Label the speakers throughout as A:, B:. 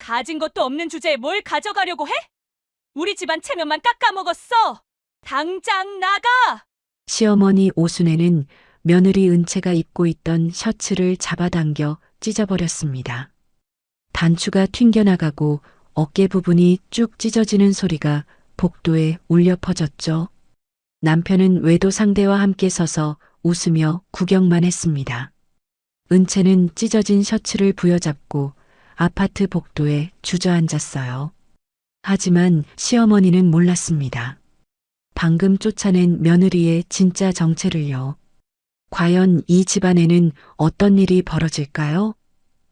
A: 가진 것도 없는 주제에 뭘 가져가려고 해? 우리 집안 체면만 깎아먹었어. 당장 나가!
B: 시어머니 오순애는 며느리 은채가 입고 있던 셔츠를 잡아당겨 찢어버렸습니다. 단추가 튕겨나가고 어깨 부분이 쭉 찢어지는 소리가 복도에 울려 퍼졌죠. 남편은 외도 상대와 함께 서서 웃으며 구경만 했습니다. 은채는 찢어진 셔츠를 부여잡고 아파트 복도에 주저앉았어요. 하지만 시어머니는 몰랐습니다. 방금 쫓아낸 며느리의 진짜 정체를요. 과연 이 집안에는 어떤 일이 벌어질까요?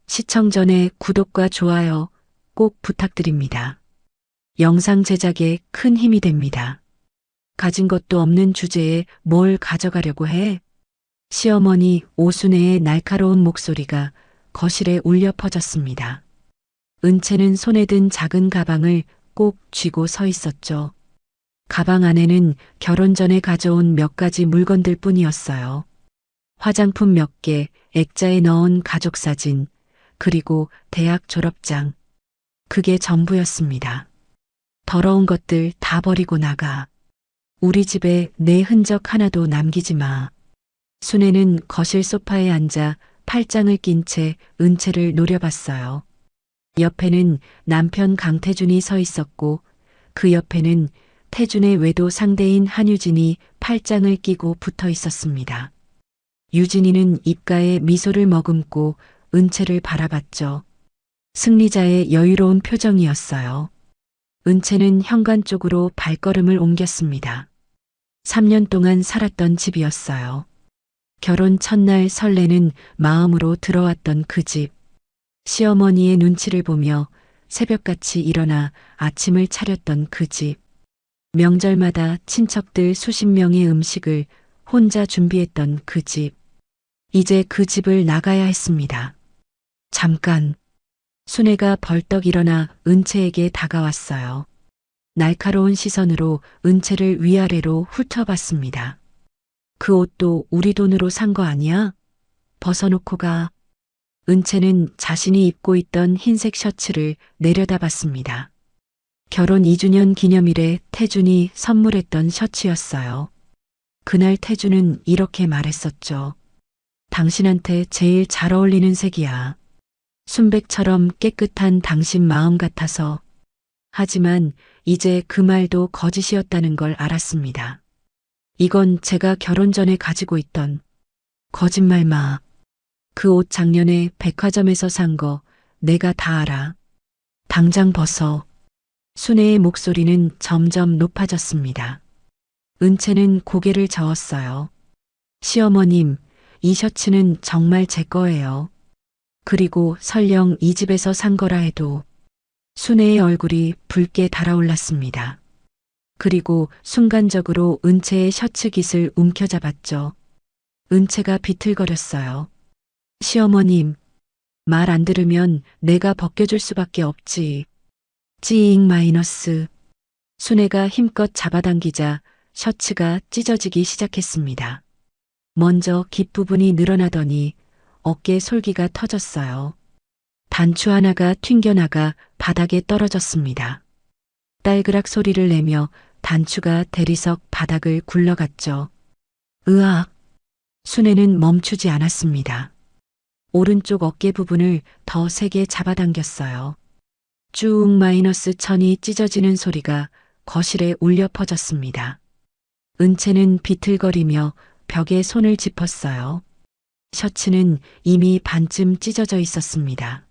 B: 시청 전에 구독과 좋아요 꼭 부탁드립니다. 영상 제작에 큰 힘이 됩니다. 가진 것도 없는 주제에 뭘 가져가려고 해? 시어머니 오순애의 날카로운 목소리가 거실에 울려 퍼졌습니다. 은채는 손에 든 작은 가방을 꼭 쥐고 서 있었죠. 가방 안에는 결혼 전에 가져온 몇 가지 물건들 뿐이었어요. 화장품 몇 개, 액자에 넣은 가족 사진, 그리고 대학 졸업장. 그게 전부였습니다. 더러운 것들 다 버리고 나가. 우리 집에 내 흔적 하나도 남기지 마. 순애는 거실 소파에 앉아 팔짱을 낀 채 은채를 노려봤어요. 옆에는 남편 강태준이 서 있었고 그 옆에는 태준의 외도 상대인 한유진이 팔짱을 끼고 붙어 있었습니다. 유진이는 입가에 미소를 머금고 은채를 바라봤죠. 승리자의 여유로운 표정이었어요. 은채는 현관 쪽으로 발걸음을 옮겼습니다. 3년 동안 살았던 집이었어요. 결혼 첫날 설레는 마음으로 들어왔던 그 집. 시어머니의 눈치를 보며 새벽같이 일어나 아침을 차렸던 그 집. 명절마다 친척들 수십 명의 음식을 혼자 준비했던 그 집. 이제 그 집을 나가야 했습니다. 잠깐. 순애가 벌떡 일어나 은채에게 다가왔어요. 날카로운 시선으로 은채를 위아래로 훑어봤습니다. 그 옷도 우리 돈으로 산 거 아니야? 벗어놓고 가. 은채는 자신이 입고 있던 흰색 셔츠를 내려다봤습니다. 결혼 2주년 기념일에 태준이 선물했던 셔츠였어요. 그날 태준은 이렇게 말했었죠. 당신한테 제일 잘 어울리는 색이야. 순백처럼 깨끗한 당신 마음 같아서. 하지만 이제 그 말도 거짓이었다는 걸 알았습니다. 이건 제가 결혼 전에 가지고 있던 거짓말 마. 그 옷 작년에 백화점에서 산 거 내가 다 알아. 당장 벗어. 순애의 목소리는 점점 높아졌습니다. 은채는 고개를 저었어요. 시어머님, 이 셔츠는 정말 제 거예요. 그리고 설령 이 집에서 산 거라 해도. 순애의 얼굴이 붉게 달아올랐습니다. 그리고 순간적으로 은채의 셔츠 깃을 움켜잡았죠. 은채가 비틀거렸어요. 시어머님, 말 안 들으면 내가 벗겨줄 수밖에 없지. 찌잉 마이너스. 순애가 힘껏 잡아당기자 셔츠가 찢어지기 시작했습니다. 먼저 깃부분이 늘어나더니 어깨 솔기가 터졌어요. 단추 하나가 튕겨나가 바닥에 떨어졌습니다. 딸그락 소리를 내며 단추가 대리석 바닥을 굴러갔죠. 으악! 순애는 멈추지 않았습니다. 오른쪽 어깨 부분을 더 세게 잡아당겼어요. 쭉 마이너스 천이 찢어지는 소리가 거실에 울려 퍼졌습니다. 은채는 비틀거리며 벽에 손을 짚었어요. 셔츠는 이미 반쯤 찢어져 있었습니다.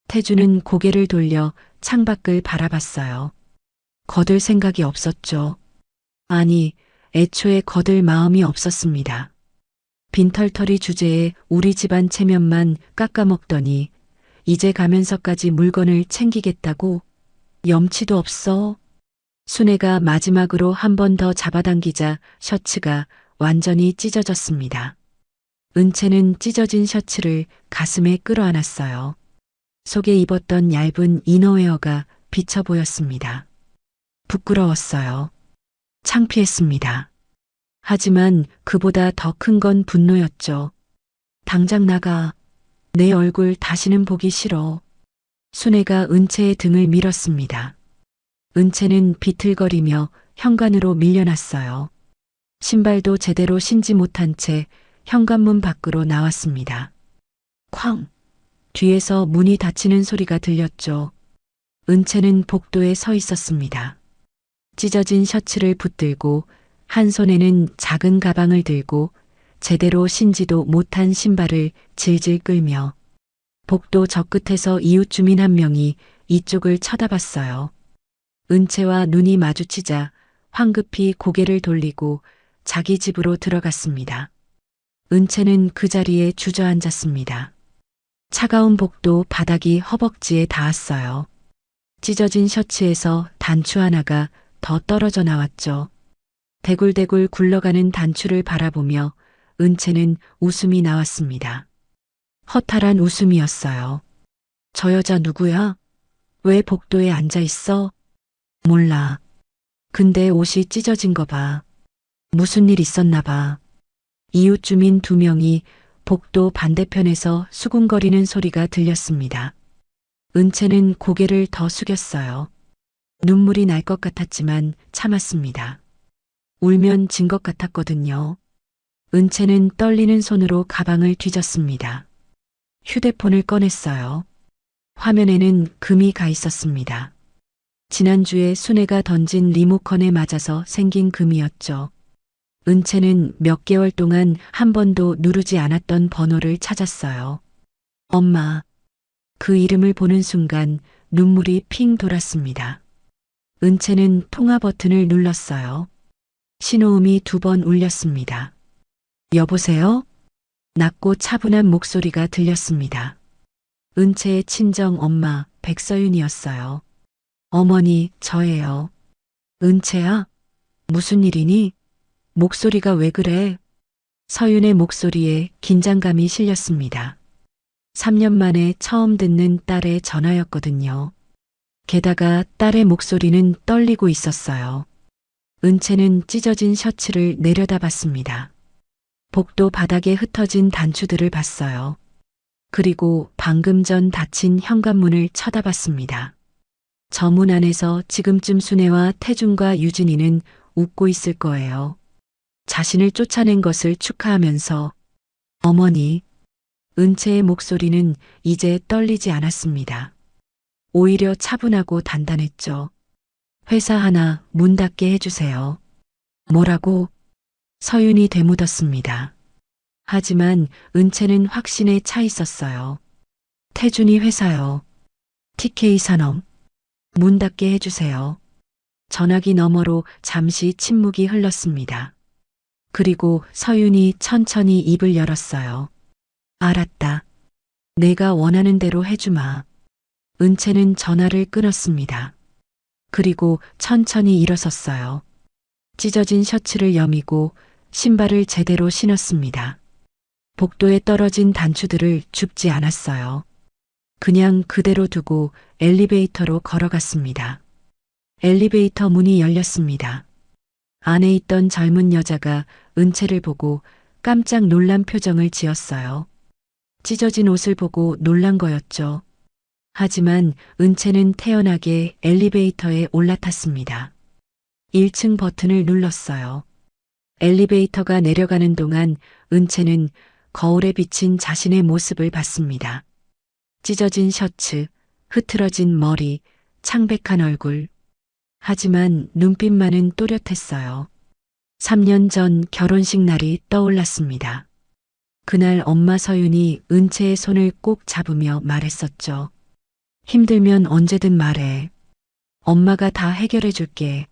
B: 태주는 고개를 돌려 창밖을 바라봤어요. 거들 생각이 없었죠. 아니, 애초에 거들 마음이 없었습니다. 빈털터리 주제에 우리 집안 체면만 깎아먹더니 이제 가면서까지 물건을 챙기겠다고? 염치도 없어. 순애가 마지막으로 한 번 더 잡아당기자 셔츠가 완전히 찢어졌습니다. 은채는 찢어진 셔츠를 가슴에 끌어안았어요. 속에 입었던 얇은 이너웨어가 비쳐 보였습니다. 부끄러웠어요. 창피했습니다. 하지만 그보다 더 큰 건 분노였죠. 당장 나가. 내 얼굴 다시는 보기 싫어. 순애가 은채의 등을 밀었습니다. 은채는 비틀거리며 현관으로 밀려났어요. 신발도 제대로 신지 못한 채 현관문 밖으로 나왔습니다. 쾅! 뒤에서 문이 닫히는 소리가 들렸죠. 은채는 복도에 서 있었습니다. 찢어진 셔츠를 붙들고 한 손에는 작은 가방을 들고 제대로 신지도 못한 신발을 질질 끌며 복도 저 끝에서 이웃 주민 한 명이 이쪽을 쳐다봤어요. 은채와 눈이 마주치자 황급히 고개를 돌리고 자기 집으로 들어갔습니다. 은채는 그 자리에 주저앉았습니다. 차가운 복도 바닥이 허벅지에 닿았어요. 찢어진 셔츠에서 단추 하나가 더 떨어져 나왔죠. 대굴대굴 굴러가는 단추를 바라보며 은채는 웃음이 나왔습니다. 허탈한 웃음이었어요. 저 여자 누구야? 왜 복도에 앉아 있어? 몰라. 근데 옷이 찢어진 거 봐. 무슨 일 있었나 봐. 이웃 주민 2명이 복도 반대편에서 수군거리는 소리가 들렸습니다. 은채는 고개를 더 숙였어요. 눈물이 날 것 같았지만 참았습니다. 울면 진 것 같았거든요. 은채는 떨리는 손으로 가방을 뒤졌습니다. 휴대폰을 꺼냈어요. 화면에는 금이 가 있었습니다. 지난주에 순애가 던진 리모컨에 맞아서 생긴 금이었죠. 은채는 몇 개월 동안 한 번도 누르지 않았던 번호를 찾았어요. 엄마. 그 이름을 보는 순간 눈물이 핑 돌았습니다. 은채는 통화 버튼을 눌렀어요. 신호음이 2번 울렸습니다. 여보세요? 낮고 차분한 목소리가 들렸습니다. 은채의 친정 엄마 백서윤이었어요. 어머니, 저예요. 은채야? 무슨 일이니? 목소리가 왜 그래? 서윤의 목소리에 긴장감이 실렸습니다. 3년 만에 처음 듣는 딸의 전화였거든요. 게다가 딸의 목소리는 떨리고 있었어요. 은채는 찢어진 셔츠를 내려다봤습니다. 복도 바닥에 흩어진 단추들을 봤어요. 그리고 방금 전 닫힌 현관문을 쳐다봤습니다. 저 문 안에서 지금쯤 순애와 태준과 유진이는 웃고 있을 거예요. 자신을 쫓아낸 것을 축하하면서 어머니. 은채의 목소리는 이제 떨리지 않았습니다. 오히려 차분하고 단단했죠. 회사 하나 문 닫게 해주세요. 뭐라고? 서윤이 되묻었습니다. 하지만 은채는 확신에 차 있었어요. 태준이 회사요. TK 산업. 문 닫게 해주세요. 전화기 너머로 잠시 침묵이 흘렀습니다. 그리고 서윤이 천천히 입을 열었어요. 알았다. 내가 원하는 대로 해주마. 은채는 전화를 끊었습니다. 그리고 천천히 일어섰어요. 찢어진 셔츠를 여미고 신발을 제대로 신었습니다. 복도에 떨어진 단추들을 줍지 않았어요. 그냥 그대로 두고 엘리베이터로 걸어갔습니다. 엘리베이터 문이 열렸습니다. 안에 있던 젊은 여자가 은채를 보고 깜짝 놀란 표정을 지었어요. 찢어진 옷을 보고 놀란 거였죠. 하지만 은채는 태연하게 엘리베이터에 올라탔습니다. 1층 버튼을 눌렀어요. 엘리베이터가 내려가는 동안 은채는 거울에 비친 자신의 모습을 봤습니다. 찢어진 셔츠, 흐트러진 머리, 창백한 얼굴. 하지만 눈빛만은 또렷했어요. 3년 전 결혼식 날이 떠올랐습니다. 그날 엄마 서윤이 은채의 손을 꼭 잡으며 말했었죠. 힘들면 언제든 말해. 엄마가 다 해결해 줄게.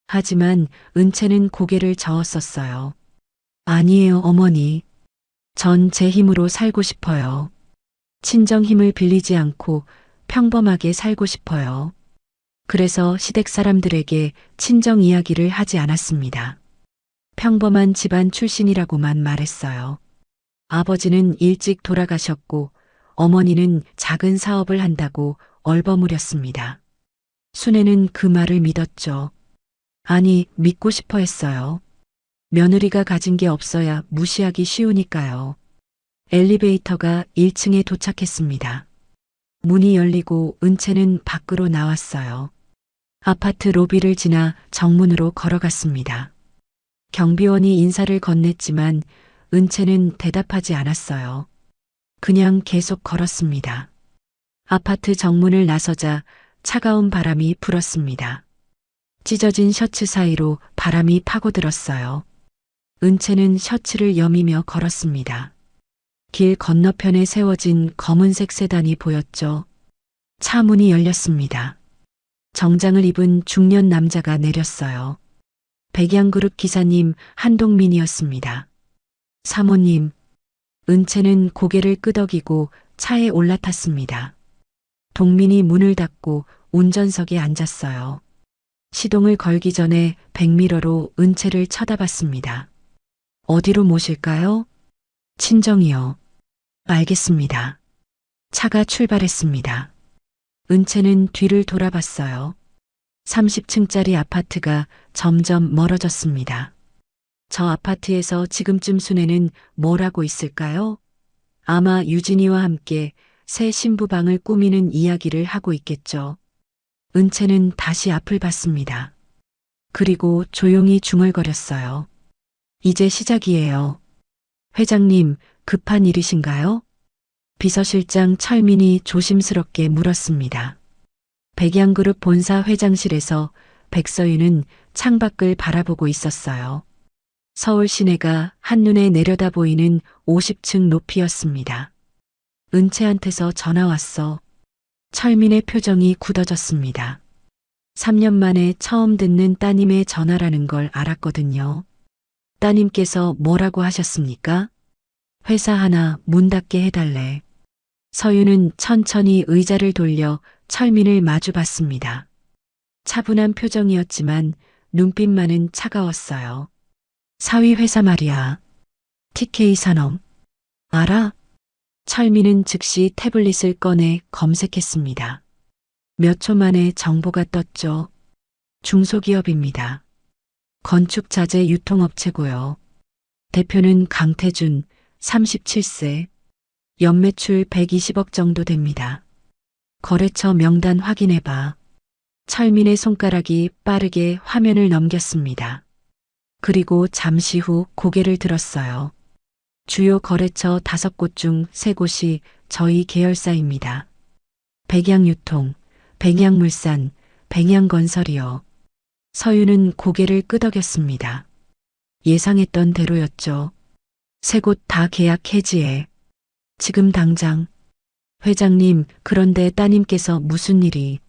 B: 하지만 은채는 고개를 저었었어요. 아니에요, 어머니. 전 제 힘으로 살고 싶어요. 친정 힘을 빌리지 않고 평범하게 살고 싶어요. 그래서 시댁 사람들에게 친정 이야기를 하지 않았습니다. 평범한 집안 출신이라고만 말했어요. 아버지는 일찍 돌아가셨고 어머니는 작은 사업을 한다고 얼버무렸습니다. 순애는 그 말을 믿었죠. 아니, 믿고 싶어 했어요. 며느리가 가진 게 없어야 무시하기 쉬우니까요. 엘리베이터가 1층에 도착했습니다. 문이 열리고 은채는 밖으로 나왔어요. 아파트 로비를 지나 정문으로 걸어갔습니다. 경비원이 인사를 건넸지만 은채는 대답하지 않았어요. 그냥 계속 걸었습니다. 아파트 정문을 나서자 차가운 바람이 불었습니다. 찢어진 셔츠 사이로 바람이 파고들었어요. 은채는 셔츠를 여미며 걸었습니다. 길 건너편에 세워진 검은색 세단이 보였죠. 차 문이 열렸습니다. 정장을 입은 중년 남자가 내렸어요. 백양그룹 기사님 한동민이었습니다. 사모님, 은채는 고개를 끄덕이고 차에 올라탔습니다. 동민이 문을 닫고 운전석에 앉았어요. 시동을 걸기 전에 백미러로 은채를 쳐다봤습니다. 어디로 모실까요? 친정이요. 알겠습니다. 차가 출발했습니다. 은채는 뒤를 돌아봤어요. 30층짜리 아파트가 점점 멀어졌습니다. 저 아파트에서 지금쯤 순애는 뭘 하고 있을까요? 아마 유진이와 함께 새 신부방을 꾸미는 이야기를 하고 있겠죠. 은채는 다시 앞을 봤습니다. 그리고 조용히 중얼거렸어요. 이제 시작이에요. 회장님, 급한 일이신가요? 비서실장 철민이 조심스럽게 물었습니다. 백양그룹 본사 회장실에서 백서윤은 창밖을 바라보고 있었어요. 서울 시내가 한눈에 내려다 보이는 50층 높이였습니다. 은채한테서 전화 왔어. 철민의 표정이 굳어졌습니다. 3년 만에 처음 듣는 따님의 전화라는 걸 알았거든요. 따님께서 뭐라고 하셨습니까? 회사 하나 문 닫게 해달래. 서윤은 천천히 의자를 돌려 철민을 마주 봤습니다. 차분한 표정이었지만 눈빛만은 차가웠어요. 사위 회사 말이야. TK 산업. 알아? 철민은 즉시 태블릿을 꺼내 검색했습니다. 몇 초 만에 정보가 떴죠. 중소기업입니다. 건축자재 유통업체고요. 대표는 강태준, 37세. 연매출 120억 정도 됩니다. 거래처 명단 확인해봐. 철민의 손가락이 빠르게 화면을 넘겼습니다. 그리고 잠시 후 고개를 들었어요. 주요 거래처 5곳 중 3곳이 저희 계열사입니다. 백양유통, 백양물산, 백양건설이요. 서윤은 고개를 끄덕였습니다. 예상했던 대로였죠. 3곳 다 계약 해지해. 지금 당장. 회장님, 그런데 따님께서 무슨 일이?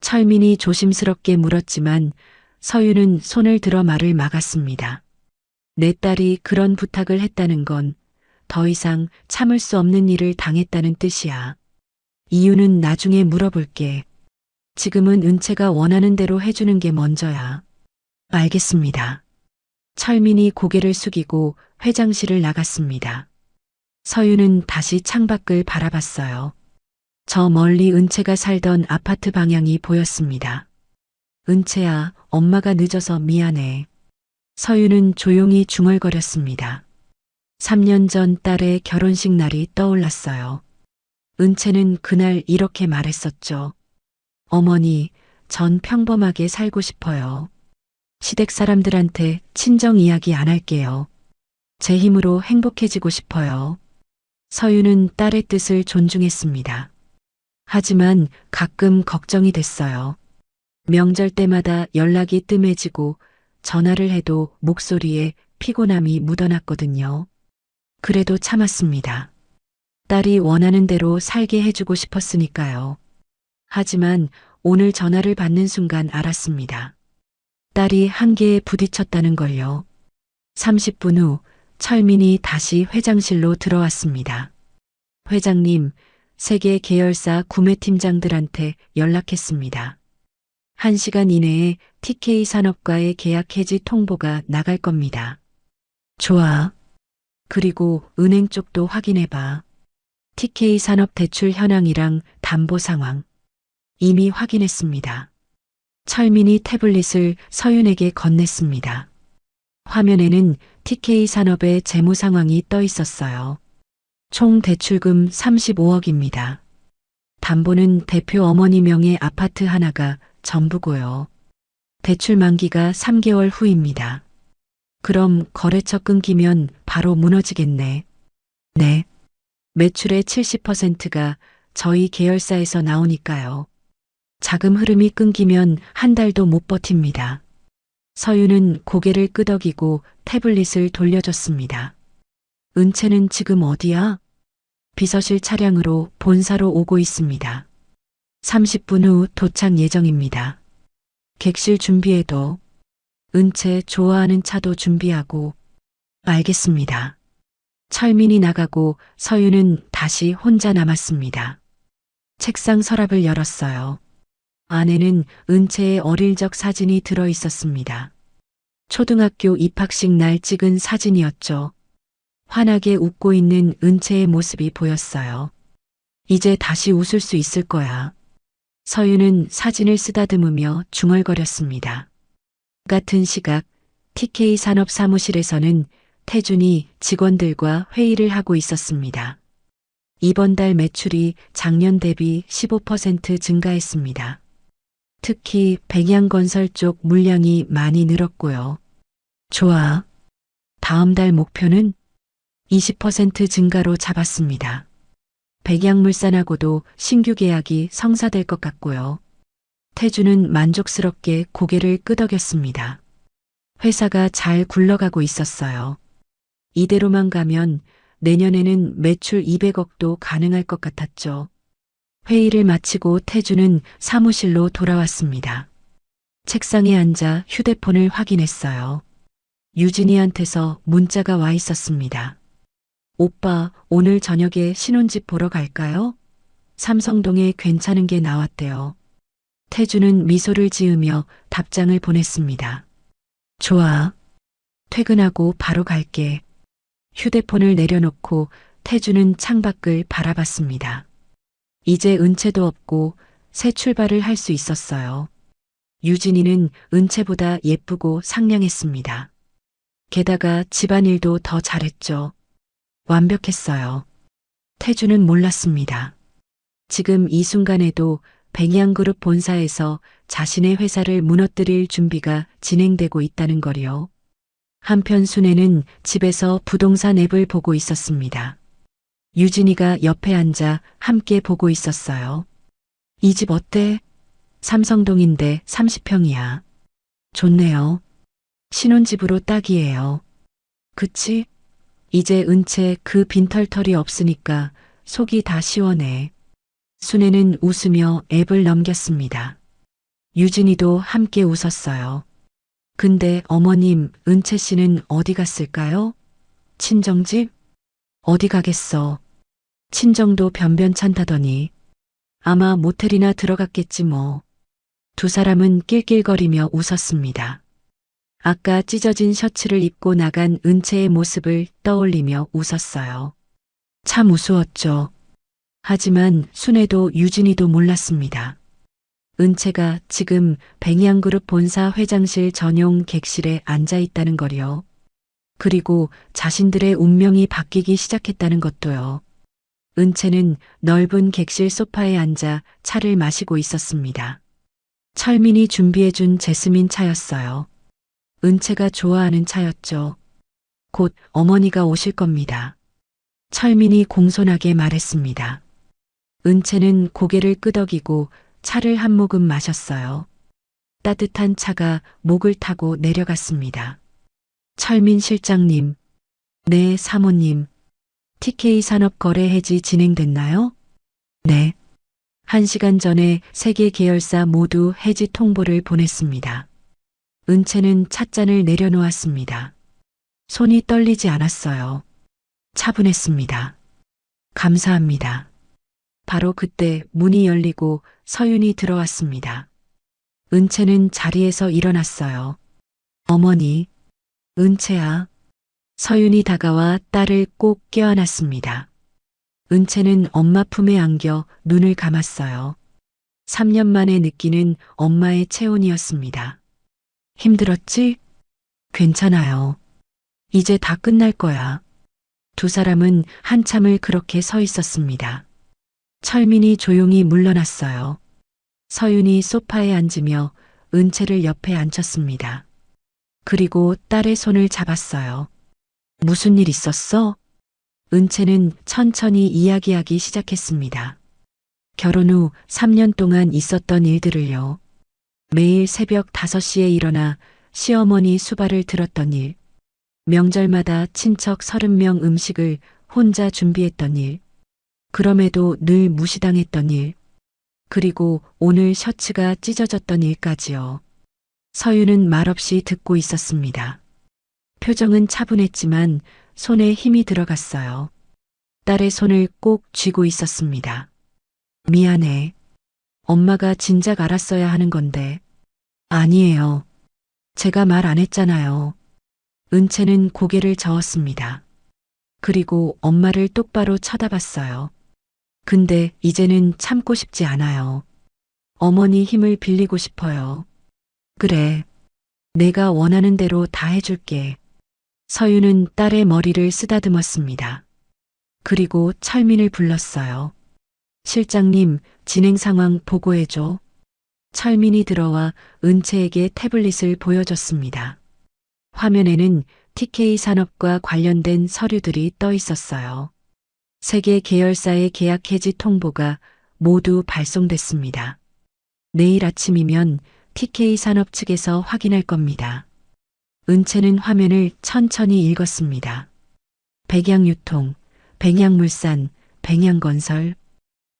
B: 철민이 조심스럽게 물었지만 서윤은 손을 들어 말을 막았습니다. 내 딸이 그런 부탁을 했다는 건 더 이상 참을 수 없는 일을 당했다는 뜻이야. 이유는 나중에 물어볼게. 지금은 은채가 원하는 대로 해주는 게 먼저야. 알겠습니다. 철민이 고개를 숙이고 회장실을 나갔습니다. 서윤은 다시 창밖을 바라봤어요. 저 멀리 은채가 살던 아파트 방향이 보였습니다. 은채야, 엄마가 늦어서 미안해. 서윤은 조용히 중얼거렸습니다. 3년 전 딸의 결혼식 날이 떠올랐어요. 은채는 그날 이렇게 말했었죠. 어머니, 전 평범하게 살고 싶어요. 시댁 사람들한테 친정 이야기 안 할게요. 제 힘으로 행복해지고 싶어요. 서윤은 딸의 뜻을 존중했습니다. 하지만 가끔 걱정이 됐어요. 명절 때마다 연락이 뜸해지고 전화를 해도 목소리에 피곤함이 묻어났거든요. 그래도 참았습니다. 딸이 원하는 대로 살게 해주고 싶었으니까요. 하지만 오늘 전화를 받는 순간 알았습니다. 딸이 한계에 부딪혔다는 걸요. 30분 후 철민이 다시 회장실로 들어왔습니다. 회장님, 세계 계열사 구매팀장들한테 연락했습니다. 1시간 이내에 TK 산업과의 계약 해지 통보가 나갈 겁니다. 좋아. 그리고 은행 쪽도 확인해봐. TK 산업 대출 현황이랑 담보 상황. 이미 확인했습니다. 철민이 태블릿을 서윤에게 건넸습니다. 화면에는 TK 산업의 재무 상황이 떠 있었어요. 총 대출금 35억입니다. 담보는 대표 어머니 명의 아파트 하나가 전부고요. 대출 만기가 3개월 후입니다. 그럼 거래처 끊기면 바로 무너지겠네. 네. 매출의 70%가 저희 계열사에서 나오니까요. 자금 흐름이 끊기면 한 달도 못 버팁니다. 서유는 고개를 끄덕이고 태블릿을 돌려줬습니다. 은채는 지금 어디야? 비서실 차량으로 본사로 오고 있습니다. 30분 후 도착 예정입니다. 객실 준비해도 은채 좋아하는 차도 준비하고. 알겠습니다. 철민이 나가고 서유는 다시 혼자 남았습니다. 책상 서랍을 열었어요. 안에는 은채의 어릴 적 사진이 들어 있었습니다. 초등학교 입학식 날 찍은 사진이었죠. 환하게 웃고 있는 은채의 모습이 보였어요. 이제 다시 웃을 수 있을 거야. 서유는 사진을 쓰다듬으며 중얼거렸습니다. 같은 시각 TK 산업 사무실에서는 태준이 직원들과 회의를 하고 있었습니다. 이번 달 매출이 작년 대비 15% 증가했습니다. 특히 백양건설 쪽 물량이 많이 늘었고요. 좋아. 다음 달 목표는 20% 증가로 잡았습니다. 백양물산하고도 신규 계약이 성사될 것 같고요. 태주는 만족스럽게 고개를 끄덕였습니다. 회사가 잘 굴러가고 있었어요. 이대로만 가면 내년에는 매출 200억도 가능할 것 같았죠. 회의를 마치고 태주는 사무실로 돌아왔습니다. 책상에 앉아 휴대폰을 확인했어요. 유진이한테서 문자가 와 있었습니다. 오빠, 오늘 저녁에 신혼집 보러 갈까요? 삼성동에 괜찮은 게 나왔대요. 태주는 미소를 지으며 답장을 보냈습니다. 좋아. 퇴근하고 바로 갈게. 휴대폰을 내려놓고 태주는 창밖을 바라봤습니다. 이제 은채도 없고 새 출발을 할 수 있었어요. 유진이는 은채보다 예쁘고 상냥했습니다. 게다가 집안일도 더 잘했죠. 완벽했어요. 태주는 몰랐습니다. 지금 이 순간에도 백양그룹 본사에서 자신의 회사를 무너뜨릴 준비가 진행되고 있다는 거리요. 한편 순애는 집에서 부동산 앱을 보고 있었습니다. 유진이가 옆에 앉아 함께 보고 있었어요. 이 집 어때? 삼성동인데 30평이야. 좋네요. 신혼집으로 딱이에요. 그치? 이제 은채 그 빈털털이 없으니까 속이 다 시원해. 순애는 웃으며 앱을 넘겼습니다. 유진이도 함께 웃었어요. 근데 어머님, 은채 씨는 어디 갔을까요? 친정집? 어디 가겠어. 친정도 변변찮다더니. 아마 모텔이나 들어갔겠지 뭐. 두 사람은 낄낄거리며 웃었습니다. 아까 찢어진 셔츠를 입고 나간 은채의 모습을 떠올리며 웃었어요. 참 우스웠죠. 하지만 순애도 유진이도 몰랐습니다. 은채가 지금 백양그룹 본사 회장실 전용 객실에 앉아 있다는 거요. 그리고 자신들의 운명이 바뀌기 시작했다는 것도요. 은채는 넓은 객실 소파에 앉아 차를 마시고 있었습니다. 철민이 준비해준 제스민 차였어요. 은채가 좋아하는 차였죠. 곧 어머니가 오실 겁니다. 철민이 공손하게 말했습니다. 은채는 고개를 끄덕이고 차를 한 모금 마셨어요. 따뜻한 차가 목을 타고 내려갔습니다. 철민 실장님, 네 사모님, TK 산업거래 해지 진행됐나요? 네. 1시간 전에 3개 계열사 모두 해지 통보를 보냈습니다. 은채는 찻잔을 내려놓았습니다. 손이 떨리지 않았어요. 차분했습니다. 감사합니다. 바로 그때 문이 열리고 서윤이 들어왔습니다. 은채는 자리에서 일어났어요. 어머니, 은채야. 서윤이 다가와 딸을 꼭 껴안았습니다. 은채는 엄마 품에 안겨 눈을 감았어요. 3년 만에 느끼는 엄마의 체온이었습니다. 힘들었지? 괜찮아요. 이제 다 끝날 거야. 두 사람은 한참을 그렇게 서 있었습니다. 철민이 조용히 물러났어요. 서윤이 소파에 앉으며 은채를 옆에 앉혔습니다. 그리고 딸의 손을 잡았어요. 무슨 일 있었어? 은채는 천천히 이야기하기 시작했습니다. 결혼 후 3년 동안 있었던 일들을요. 매일 새벽 5시에 일어나 시어머니 수발을 들었던 일, 명절마다 친척 30명 음식을 혼자 준비했던 일, 그럼에도 늘 무시당했던 일, 그리고 오늘 셔츠가 찢어졌던 일까지요. 서유는 말없이 듣고 있었습니다. 표정은 차분했지만 손에 힘이 들어갔어요. 딸의 손을 꼭 쥐고 있었습니다. 미안해. 엄마가 진작 알았어야 하는 건데. 아니에요. 제가 말 안 했잖아요. 은채는 고개를 저었습니다. 그리고 엄마를 똑바로 쳐다봤어요. 근데 이제는 참고 싶지 않아요. 어머니 힘을 빌리고 싶어요. 그래. 내가 원하는 대로 다 해줄게. 서유는 딸의 머리를 쓰다듬었습니다. 그리고 철민을 불렀어요. 실장님, 진행 상황 보고해줘. 철민이 들어와 은채에게 태블릿을 보여줬습니다. 화면에는 TK 산업과 관련된 서류들이 떠 있었어요. 세계 계열사의 계약 해지 통보가 모두 발송됐습니다. 내일 아침이면 TK 산업 측에서 확인할 겁니다. 은채는 화면을 천천히 읽었습니다. 백양유통, 백양물산, 백양건설.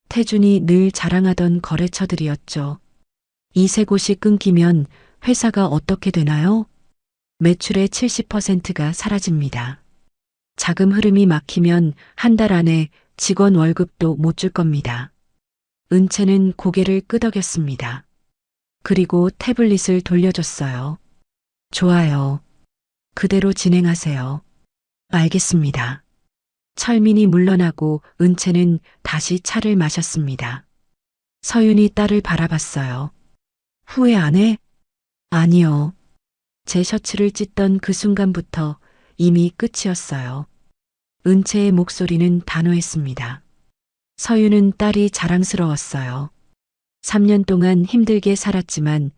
B: 태준이 늘 자랑하던 거래처들이었죠. 이 세 곳이 끊기면 회사가 어떻게 되나요? 매출의 70%가 사라집니다. 자금 흐름이 막히면 한 달 안에 직원 월급도 못 줄 겁니다. 은채는 고개를 끄덕였습니다. 그리고 태블릿을 돌려줬어요. 좋아요. 그대로 진행하세요. 알겠습니다. 철민이 물러나고 은채는 다시 차를 마셨습니다. 서윤이 딸을 바라봤어요. 후회 안 해? 아니요. 제 셔츠를 찢던 그 순간부터 이미 끝이었어요. 은채의 목소리는 단호했습니다. 서윤은 딸이 자랑스러웠어요. 3년 동안 힘들게 살았지만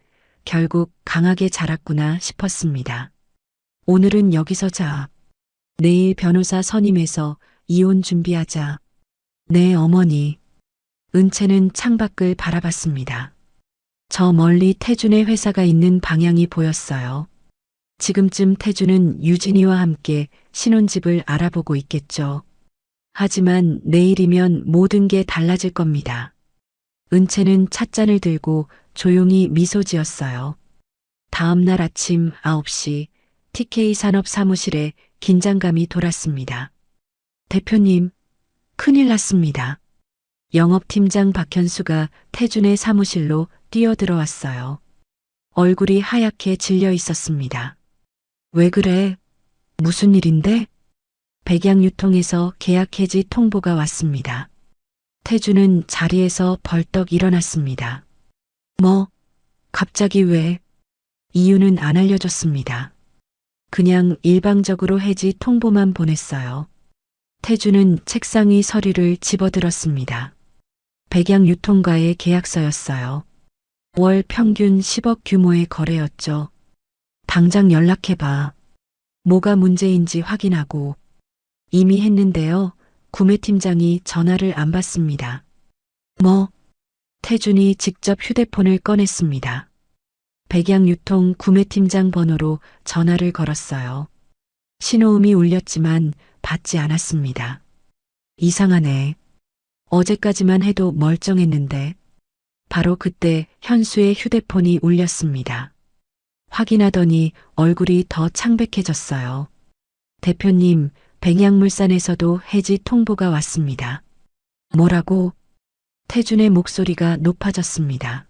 B: 결국 강하게 자랐구나 싶었습니다. 오늘은 여기서 자. 내일 변호사 선임해서 이혼 준비하자. 네, 어머니. 은채는 창밖을 바라봤습니다. 저 멀리 태준의 회사가 있는 방향이 보였어요. 지금쯤 태준은 유진이와 함께 신혼집을 알아보고 있겠죠. 하지만 내일이면 모든 게 달라질 겁니다. 은채는 찻잔을 들고 조용히 미소 지었어요. 다음 날 아침 9시 TK 산업 사무실에 긴장감이 돌았습니다. 대표님, 큰일 났습니다. 영업팀장 박현수가 태준의 사무실로 뛰어들어왔어요. 얼굴이 하얗게 질려 있었습니다. 왜 그래? 무슨 일인데? 백양유통에서 계약 해지 통보가 왔습니다. 태준은 자리에서 벌떡 일어났습니다. 뭐? 갑자기 왜? 이유는 안 알려줬습니다. 그냥 일방적으로 해지 통보만 보냈어요. 태준은 책상 위 서류를 집어들었습니다. 백양유통과의 계약서였어요. 월 평균 10억 규모의 거래였죠. 당장 연락해봐. 뭐가 문제인지 확인하고. 이미 했는데요. 구매팀장이 전화를 안 받습니다. 뭐? 태준이 직접 휴대폰을 꺼냈습니다. 백양유통 구매팀장 번호로 전화를 걸었어요. 신호음이 울렸지만 받지 않았습니다. 이상하네. 어제까지만 해도 멀쩡했는데. 바로 그때 현수의 휴대폰이 울렸습니다. 확인하더니 얼굴이 더 창백해졌어요. 대표님, 백양물산에서도 해지 통보가 왔습니다. 뭐라고? 태준의 목소리가 높아졌습니다.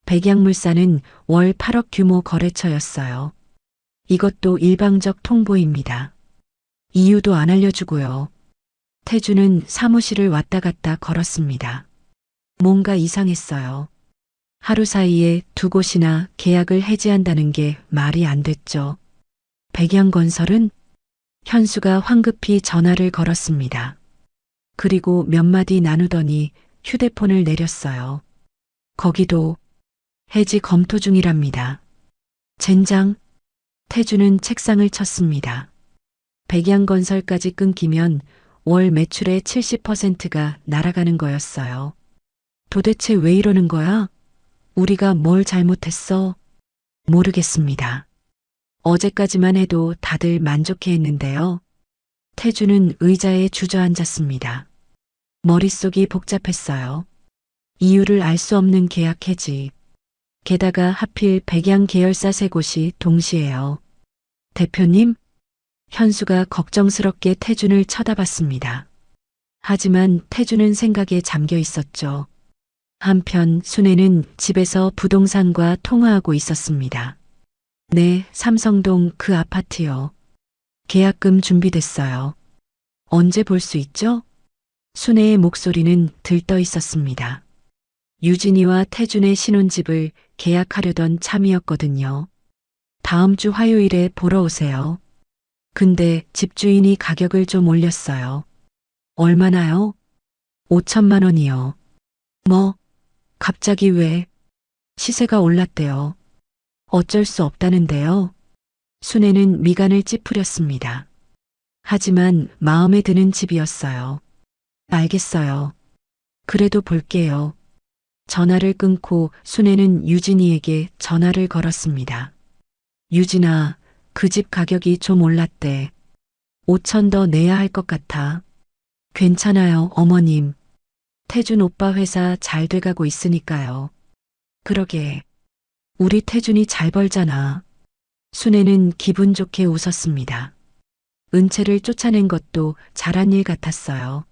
B: 백양물산은 월 8억 규모 거래처였어요. 이것도 일방적 통보입니다. 이유도 안 알려주고요. 태준은 사무실을 왔다 갔다 걸었습니다. 뭔가 이상했어요. 하루 사이에 두 곳이나 계약을 해지한다는 게 말이 안 됐죠. 백양건설은? 현수가 황급히 전화를 걸었습니다. 그리고 몇 마디 나누더니 휴대폰을 내렸어요. 거기도 해지 검토 중이랍니다. 젠장. 태주는 책상을 쳤습니다. 백양건설까지 끊기면 월 매출의 70%가 날아가는 거였어요. 도대체 왜 이러는 거야? 우리가 뭘 잘못했어? 모르겠습니다. 어제까지만 해도 다들 만족해 했는데요. 태주는 의자에 주저앉았습니다. 머릿속이 복잡했어요. 이유를 알 수 없는 계약 해지. 게다가 하필 백양 계열사 세 곳이 동시에요. 대표님? 현수가 걱정스럽게 태준을 쳐다봤습니다. 하지만 태준은 생각에 잠겨 있었죠. 한편 순애는 집에서 부동산과 통화하고 있었습니다. 네, 삼성동 그 아파트요. 계약금 준비됐어요. 언제 볼 수 있죠? 순애의 목소리는 들떠 있었습니다. 유진이와 태준의 신혼집을 계약하려던 참이었거든요. 다음 주 화요일에 보러 오세요. 근데 집주인이 가격을 좀 올렸어요. 얼마나요? 5천만 원이요. 뭐? 갑자기 왜? 시세가 올랐대요. 어쩔 수 없다는데요. 순애는 미간을 찌푸렸습니다. 하지만 마음에 드는 집이었어요. 알겠어요. 그래도 볼게요. 전화를 끊고 순애는 유진이에게 전화를 걸었습니다. 유진아, 그 집 가격이 좀 올랐대. 5천 더 내야 할 것 같아. 괜찮아요, 어머님. 태준 오빠 회사 잘 돼가고 있으니까요. 그러게. 우리 태준이 잘 벌잖아. 순애는 기분 좋게 웃었습니다. 은채를 쫓아낸 것도 잘한 일 같았어요.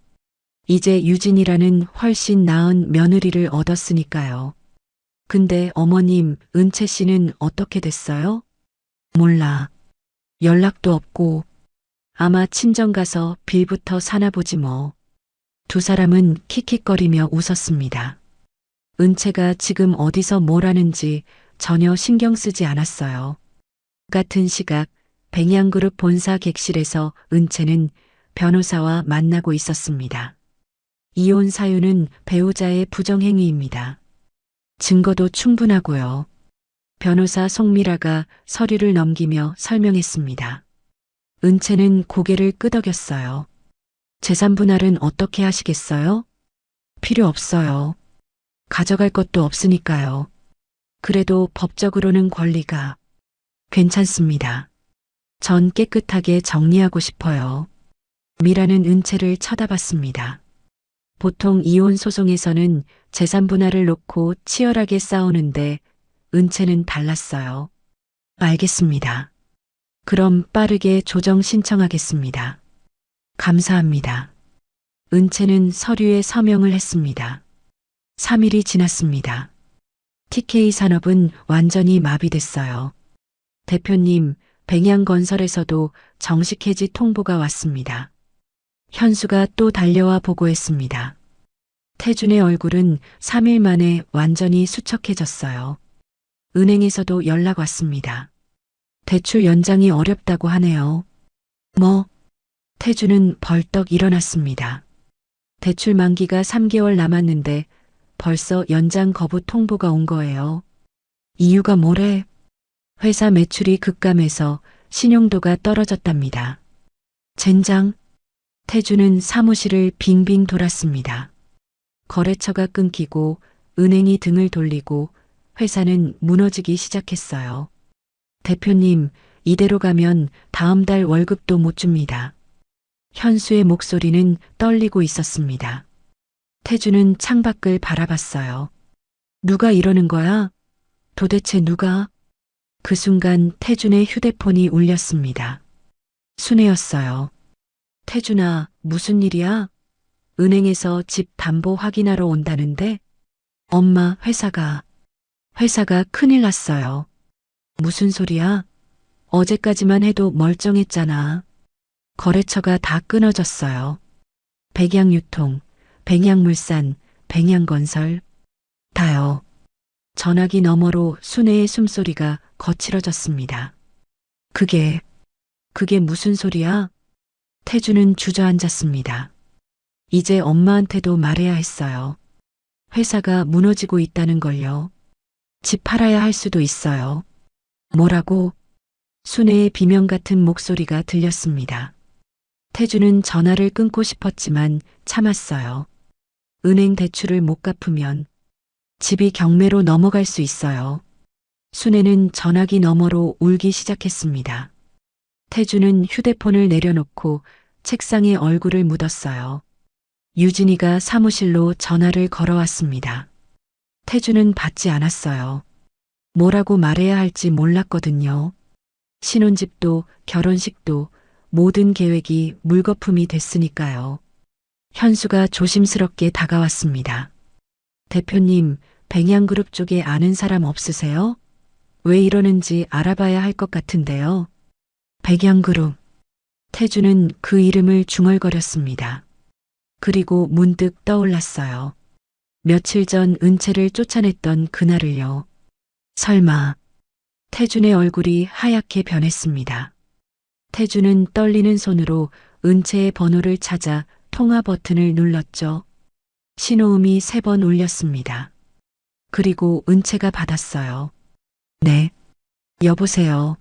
B: 이제 유진이라는 훨씬 나은 며느리를 얻었으니까요. 근데 어머님, 은채 씨는 어떻게 됐어요? 몰라. 연락도 없고 아마 친정 가서 빌부터 사나 보지 뭐. 두 사람은 킥킥거리며 웃었습니다. 은채가 지금 어디서 뭘 하는지 전혀 신경 쓰지 않았어요. 같은 시각 백양그룹 본사 객실에서 은채는 변호사와 만나고 있었습니다. 이혼 사유는 배우자의 부정행위입니다. 증거도 충분하고요. 변호사 송미라가 서류를 넘기며 설명했습니다. 은채는 고개를 끄덕였어요. 재산 분할은 어떻게 하시겠어요? 필요 없어요. 가져갈 것도 없으니까요. 그래도 법적으로는 권리가. 괜찮습니다. 전 깨끗하게 정리하고 싶어요. 미라는 은채를 쳐다봤습니다. 보통 이혼 소송에서는 재산 분할을 놓고 치열하게 싸우는데 은채는 달랐어요. 알겠습니다. 그럼 빠르게 조정 신청하겠습니다. 감사합니다. 은채는 서류에 서명을 했습니다. 3일이 지났습니다. TK 산업은 완전히 마비됐어요. 대표님, 백양건설에서도 정식 해지 통보가 왔습니다. 현수가 또 달려와 보고했습니다. 태준의 얼굴은 3일 만에 완전히 수척해졌어요. 은행에서도 연락 왔습니다. 대출 연장이 어렵다고 하네요. 뭐? 태준은 벌떡 일어났습니다. 대출 만기가 3개월 남았는데 벌써 연장 거부 통보가 온 거예요. 이유가 뭐래? 회사 매출이 급감해서 신용도가 떨어졌답니다. 젠장. 태준은 사무실을 빙빙 돌았습니다. 거래처가 끊기고 은행이 등을 돌리고 회사는 무너지기 시작했어요. 대표님, 이대로 가면 다음 달 월급도 못 줍니다. 현수의 목소리는 떨리고 있었습니다. 태준은 창밖을 바라봤어요. 누가 이러는 거야? 도대체 누가? 그 순간 태준의 휴대폰이 울렸습니다. 순애였어요. 태준아, 무슨 일이야? 은행에서 집 담보 확인하러 온다는데? 엄마, 회사가 큰일 났어요. 무슨 소리야? 어제까지만 해도 멀쩡했잖아. 거래처가 다 끊어졌어요. 백양유통, 백양물산, 백양건설. 다요. 전화기 너머로 순애의 숨소리가 거칠어졌습니다. 그게 무슨 소리야? 태준은 주저앉았습니다. 이제 엄마한테도 말해야 했어요. 회사가 무너지고 있다는 걸요. 집 팔아야 할 수도 있어요. 뭐라고? 순애의 비명 같은 목소리가 들렸습니다. 태주는 전화를 끊고 싶었지만 참았어요. 은행 대출을 못 갚으면 집이 경매로 넘어갈 수 있어요. 순애는 전화기 너머로 울기 시작했습니다. 태주는 휴대폰을 내려놓고 책상에 얼굴을 묻었어요. 유진이가 사무실로 전화를 걸어왔습니다. 태주는 받지 않았어요. 뭐라고 말해야 할지 몰랐거든요. 신혼집도 결혼식도 모든 계획이 물거품이 됐으니까요. 현수가 조심스럽게 다가왔습니다. 대표님, 백양그룹 쪽에 아는 사람 없으세요? 왜 이러는지 알아봐야 할 것 같은데요. 백양그룹. 태주는 그 이름을 중얼거렸습니다. 그리고 문득 떠올랐어요. 며칠 전 은채를 쫓아냈던 그날을요. 설마. 태준의 얼굴이 하얗게 변했습니다. 태준은 떨리는 손으로 은채의 번호를 찾아 통화 버튼을 눌렀죠. 신호음이 3번 울렸습니다. 그리고 은채가 받았어요. 네. 여보세요.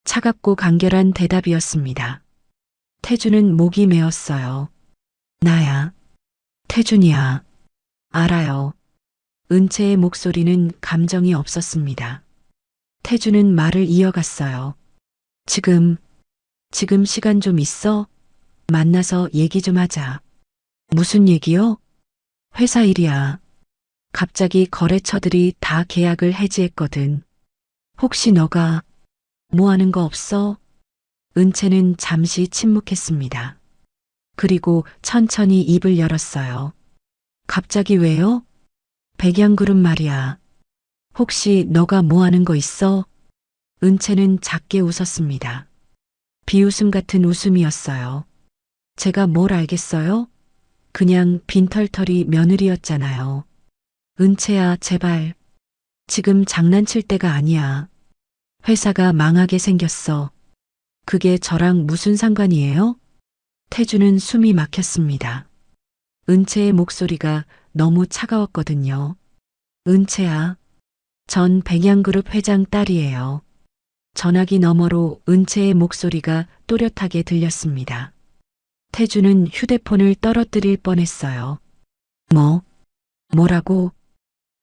B: 차갑고 간결한 대답이었습니다. 태준은 목이 메었어요. 나야. 태준이야. 알아요. 은채의 목소리는 감정이 없었습니다. 태준은 말을 이어갔어요. 지금 시간 좀 있어? 만나서 얘기 좀 하자. 무슨 얘기요? 회사 일이야. 갑자기 거래처들이 다 계약을 해지했거든. 혹시 너가 뭐 하는 거 없어? 은채는 잠시 침묵했습니다. 그리고 천천히 입을 열었어요. 갑자기 왜요? 백양그룹 말이야. 혹시 너가 뭐 하는 거 있어? 은채는 작게 웃었습니다. 비웃음 같은 웃음이었어요. 제가 뭘 알겠어요? 그냥 빈털터리 며느리였잖아요. 은채야, 제발. 지금 장난칠 때가 아니야. 회사가 망하게 생겼어. 그게 저랑 무슨 상관이에요? 태주는 숨이 막혔습니다. 은채의 목소리가 너무 차가웠거든요. 은채야. 전 백양그룹 회장 딸이에요. 전화기 너머로 은채의 목소리가 또렷하게 들렸습니다. 태주는 휴대폰을 떨어뜨릴 뻔했어요. 뭐라고?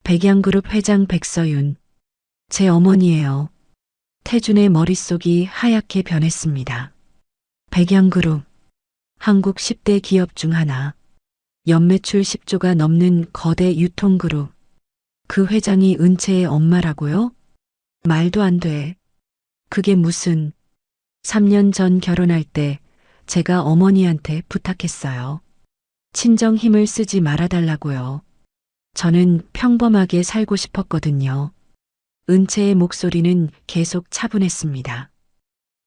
B: 백양그룹 회장 백서윤. 제 어머니예요. 태준의 머릿속이 하얗게 변했습니다. 백양그룹. 한국 10대 기업 중 하나. 연매출 10조가 넘는 거대 유통그룹. 그 회장이 은채의 엄마라고요? 말도 안 돼. 그게 무슨. 3년 전 결혼할 때 제가 어머니한테 부탁했어요. 친정 힘을 쓰지 말아달라고요. 저는 평범하게 살고 싶었거든요. 은채의 목소리는 계속 차분했습니다.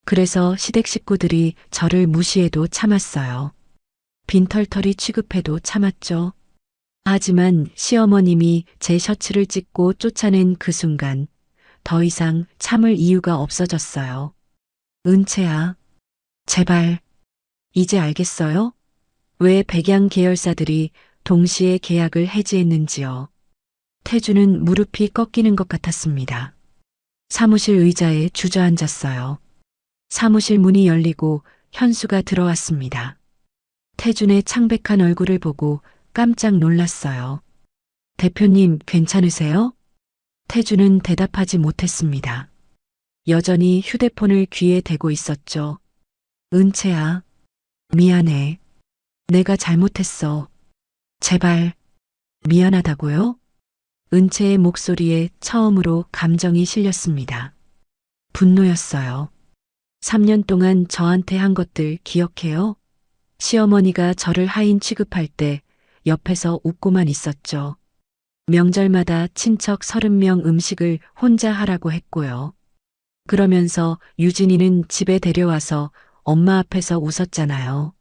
B: 그래서 시댁 식구들이 저를 무시해도 참았어요. 빈털터리 취급해도 참았죠. 하지만 시어머님이 제 셔츠를 찢고 쫓아낸 그 순간 더 이상 참을 이유가 없어졌어요. 은채야, 제발. 이제 알겠어요? 왜 백양 계열사들이 동시에 계약을 해지했는지요. 태주는 무릎이 꺾이는 것 같았습니다. 사무실 의자에 주저앉았어요. 사무실 문이 열리고 현수가 들어왔습니다. 태준의 창백한 얼굴을 보고 깜짝 놀랐어요. 대표님, 괜찮으세요? 태준은 대답하지 못했습니다. 여전히 휴대폰을 귀에 대고 있었죠. 은채야, 미안해. 내가 잘못했어. 제발. 미안하다고요? 은채의 목소리에 처음으로 감정이 실렸습니다. 분노였어요. 3년 동안 저한테 한 것들 기억해요? 시어머니가 저를 하인 취급할 때 옆에서 웃고만 있었죠. 명절마다 친척 30명 음식을 혼자 하라고 했고요. 그러면서 유진이는 집에 데려와서 엄마 앞에서 웃었잖아요.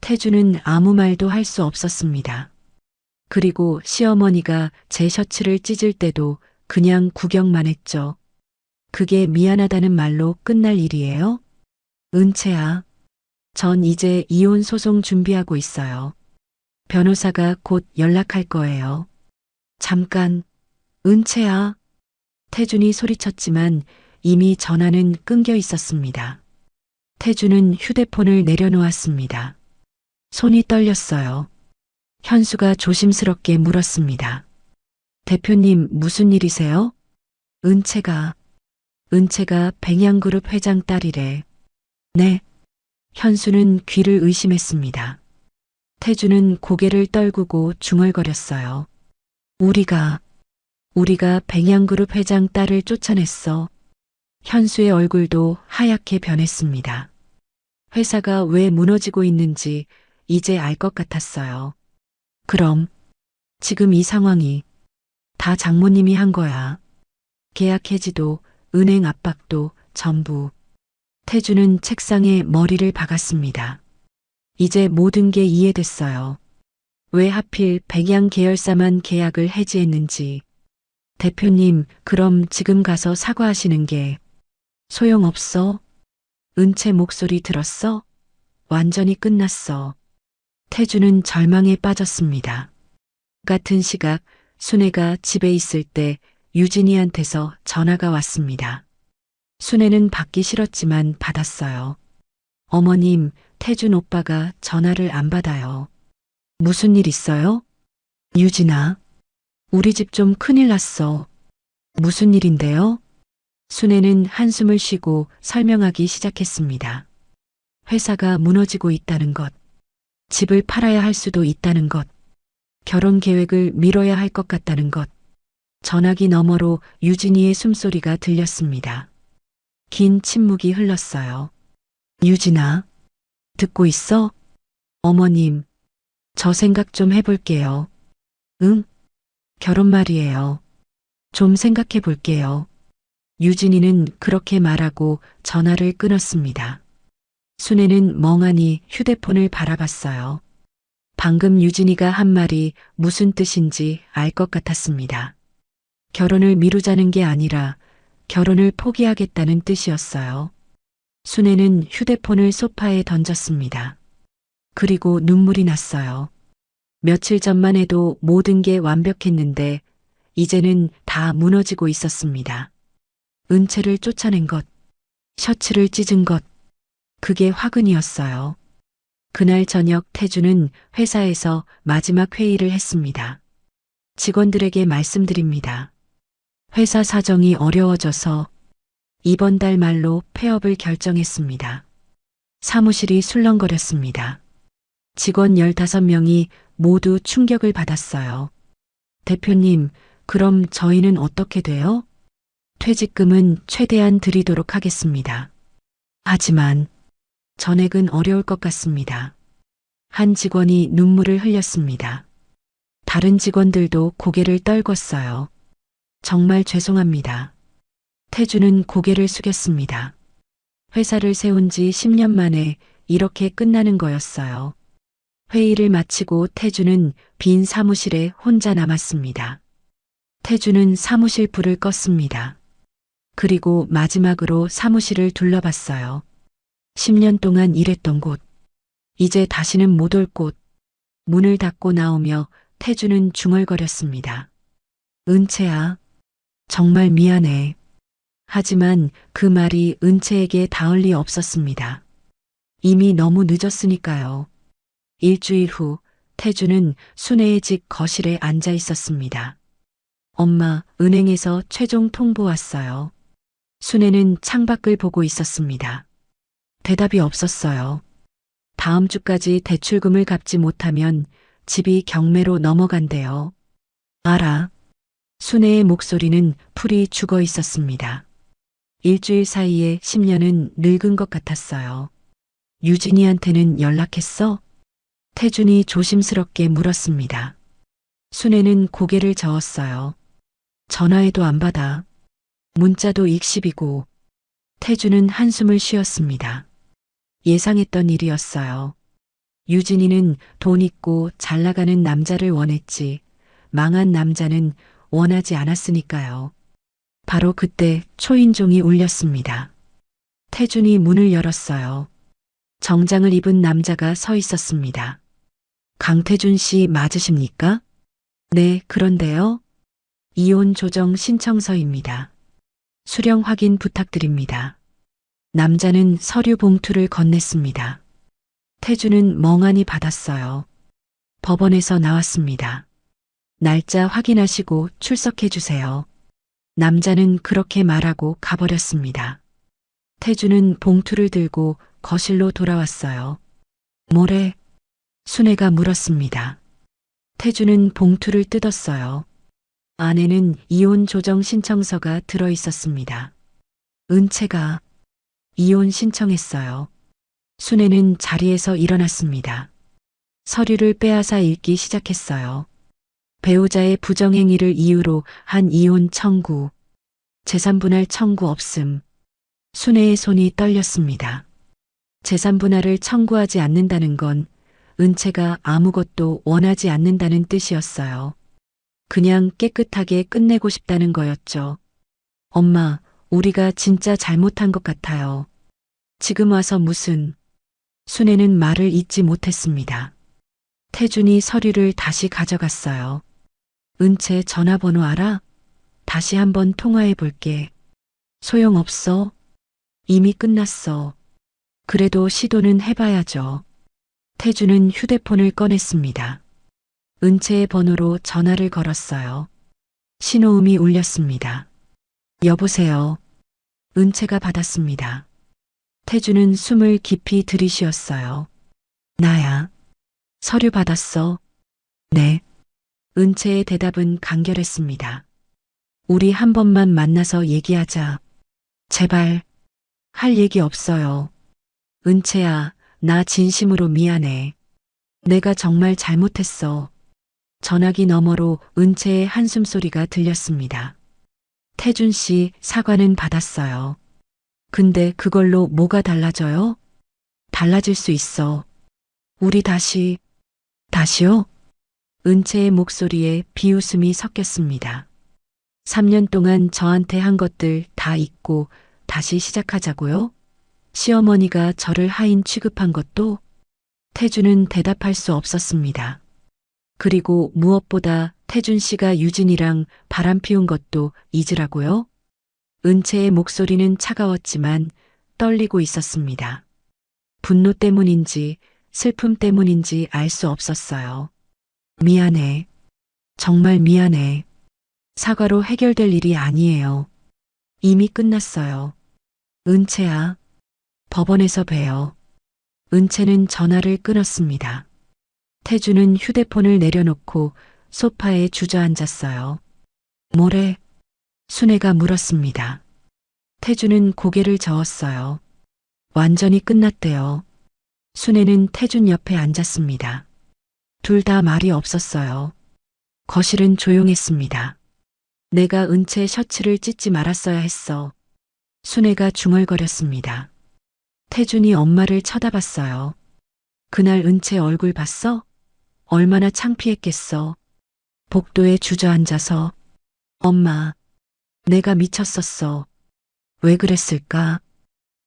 B: 태주는 아무 말도 할 수 없었습니다. 그리고 시어머니가 제 셔츠를 찢을 때도 그냥 구경만 했죠. 그게 미안하다는 말로 끝날 일이에요? 은채야, 전 이제 이혼 소송 준비하고 있어요. 변호사가 곧 연락할 거예요. 잠깐, 은채야. 태준이 소리쳤지만 이미 전화는 끊겨 있었습니다. 태준은 휴대폰을 내려놓았습니다. 손이 떨렸어요. 현수가 조심스럽게 물었습니다. 대표님, 무슨 일이세요? 은채가 백양그룹 회장 딸이래. 네. 현수는 귀를 의심했습니다. 태준은 고개를 떨구고 중얼거렸어요. 우리가 백양그룹 회장 딸을 쫓아냈어. 현수의 얼굴도 하얗게 변했습니다. 회사가 왜 무너지고 있는지 이제 알 것 같았어요. 그럼 지금 이 상황이 다 장모님이 한 거야. 계약 해지도 은행 압박도 전부. 태주는 책상에 머리를 박았습니다. 이제 모든 게 이해됐어요. 왜 하필 백양 계열사만 계약을 해지했는지. 대표님, 그럼 지금 가서 사과하시는 게 소용없어? 은채 목소리 들었어? 완전히 끝났어. 태주는 절망에 빠졌습니다. 같은 시각 순애가 집에 있을 때 유진이한테서 전화가 왔습니다. 순애는 받기 싫었지만 받았어요. 어머님, 태준 오빠가 전화를 안 받아요. 무슨 일 있어요? 유진아, 우리 집 좀 큰일 났어. 무슨 일인데요? 순애는 한숨을 쉬고 설명하기 시작했습니다. 회사가 무너지고 있다는 것, 집을 팔아야 할 수도 있다는 것, 결혼 계획을 미뤄야 할 것 같다는 것. 전화기 너머로 유진이의 숨소리가 들렸습니다. 긴 침묵이 흘렀어요. 유진아, 듣고 있어? 어머님, 저 생각 좀 해볼게요. 응? 결혼 말이에요. 좀 생각해 볼게요. 유진이는 그렇게 말하고 전화를 끊었습니다. 순애는 멍하니 휴대폰을 바라봤어요. 방금 유진이가 한 말이 무슨 뜻인지 알 것 같았습니다. 결혼을 미루자는 게 아니라 결혼을 포기하겠다는 뜻이었어요. 순애는 휴대폰을 소파에 던졌습니다. 그리고 눈물이 났어요. 며칠 전만 해도 모든 게 완벽했는데 이제는 다 무너지고 있었습니다. 은채를 쫓아낸 것, 셔츠를 찢은 것, 그게 화근이었어요. 그날 저녁 태주는 회사에서 마지막 회의를 했습니다. 직원들에게 말씀드립니다. 회사 사정이 어려워져서 이번 달 말로 폐업을 결정했습니다. 사무실이 술렁거렸습니다. 직원 15명이 모두 충격을 받았어요. 대표님, 그럼 저희는 어떻게 돼요? 퇴직금은 최대한 드리도록 하겠습니다. 하지만 전액은 어려울 것 같습니다. 한 직원이 눈물을 흘렸습니다. 다른 직원들도 고개를 떨궜어요. 정말 죄송합니다. 태주는 고개를 숙였습니다. 회사를 세운 지 10년 만에 이렇게 끝나는 거였어요. 회의를 마치고 태주는 빈 사무실에 혼자 남았습니다. 태주는 사무실 불을 껐습니다. 그리고 마지막으로 사무실을 둘러봤어요. 10년 동안 일했던 곳, 이제 다시는 못 올 곳. 문을 닫고 나오며 태주는 중얼거렸습니다. 은채야, 정말 미안해. 하지만 그 말이 은채에게 닿을 리 없었습니다. 이미 너무 늦었으니까요. 일주일 후 태주는 순애의 집 거실에 앉아 있었습니다. 엄마, 은행에서 최종 통보 왔어요. 순애는 창밖을 보고 있었습니다. 대답이 없었어요. 다음 주까지 대출금을 갚지 못하면 집이 경매로 넘어간대요. 알아. 순애의 목소리는 풀이 죽어 있었습니다. 일주일 사이에 10년은 늙은 것 같았어요. 유진이한테는 연락했어? 태준이 조심스럽게 물었습니다. 순애는 고개를 저었어요. 전화해도 안 받아. 문자도 익십이고. 태준은 한숨을 쉬었습니다. 예상했던 일이었어요. 유진이는 돈 있고 잘 나가는 남자를 원했지 망한 남자는 원하지 않았으니까요. 바로 그때 초인종이 울렸습니다. 태준이 문을 열었어요. 정장을 입은 남자가 서 있었습니다. 강태준 씨 맞으십니까? 네, 그런데요. 이혼 조정 신청서입니다. 수령 확인 부탁드립니다. 남자는 서류 봉투를 건넸습니다. 태주는 멍하니 받았어요. 법원에서 나왔습니다. 날짜 확인하시고 출석해 주세요. 남자는 그렇게 말하고 가버렸습니다. 태주는 봉투를 들고 거실로 돌아왔어요. 뭐래? 순애가 물었습니다. 태주는 봉투를 뜯었어요. 안에는 이혼 조정 신청서가 들어 있었습니다. 은채가 이혼 신청했어요. 순애는 자리에서 일어났습니다. 서류를 빼앗아 읽기 시작했어요. 배우자의 부정행위를 이유로 한 이혼 청구, 재산분할 청구 없음. 순애의 손이 떨렸습니다. 재산분할을 청구하지 않는다는 건 은채가 아무것도 원하지 않는다는 뜻이었어요. 그냥 깨끗하게 끝내고 싶다는 거였죠. 엄마, 우리가 진짜 잘못한 것 같아요. 지금 와서 무슨... 순애는 말을 잇지 못했습니다. 태준이 서류를 다시 가져갔어요. 은채 전화번호 알아? 다시 한번 통화해 볼게. 소용없어. 이미 끝났어. 그래도 시도는 해봐야죠. 태준은 휴대폰을 꺼냈습니다. 은채의 번호로 전화를 걸었어요. 신호음이 울렸습니다. 여보세요. 은채가 받았습니다. 태준은 숨을 깊이 들이쉬었어요. 나야. 서류 받았어. 네. 은채의 대답은 간결했습니다. 우리 한 번만 만나서 얘기하자. 제발. 할 얘기 없어요. 은채야, 나 진심으로 미안해. 내가 정말 잘못했어. 전화기 너머로 은채의 한숨소리가 들렸습니다. 태준 씨, 사과는 받았어요. 근데 그걸로 뭐가 달라져요? 달라질 수 있어. 우리 다시요? 은채의 목소리에 비웃음이 섞였습니다. 3년 동안 저한테 한 것들 다 잊고 다시 시작하자고요? 시어머니가 저를 하인 취급한 것도? 태준은 대답할 수 없었습니다. 그리고 무엇보다 태준 씨가 유진이랑 바람 피운 것도 잊으라고요? 은채의 목소리는 차가웠지만 떨리고 있었습니다. 분노 때문인지 슬픔 때문인지 알 수 없었어요. 미안해. 정말 미안해. 사과로 해결될 일이 아니에요. 이미 끝났어요. 은채야. 법원에서 봬요. 은채는 전화를 끊었습니다. 태주는 휴대폰을 내려놓고 소파에 주저앉았어요. 뭐래? 순애가 물었습니다. 태주는 고개를 저었어요. 완전히 끝났대요. 순애는 태준 옆에 앉았습니다. 둘 다 말이 없었어요. 거실은 조용했습니다. 내가 은채 셔츠를 찢지 말았어야 했어. 순애가 중얼거렸습니다. 태준이 엄마를 쳐다봤어요. 그날 은채 얼굴 봤어? 얼마나 창피했겠어. 복도에 주저앉아서 엄마, 내가 미쳤었어. 왜 그랬을까?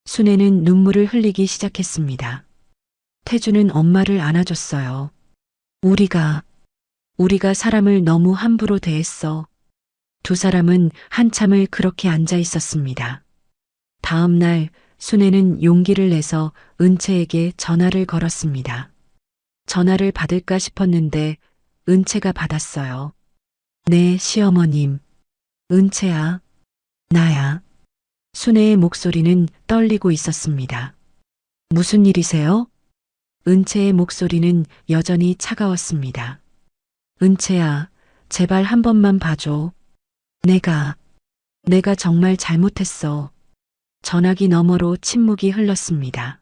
B: 순애는 눈물을 흘리기 시작했습니다. 태준은 엄마를 안아줬어요. 우리가 사람을 너무 함부로 대했어. 두 사람은 한참을 그렇게 앉아 있었습니다. 다음 날 순애는 용기를 내서 은채에게 전화를 걸었습니다. 전화를 받을까 싶었는데 은채가 받았어요. 네, 시어머님. 은채야. 나야. 순애의 목소리는 떨리고 있었습니다. 무슨 일이세요? 은채의 목소리는 여전히 차가웠습니다. 은채야, 제발 한 번만 봐줘. 내가 정말 잘못했어. 전화기 너머로 침묵이 흘렀습니다.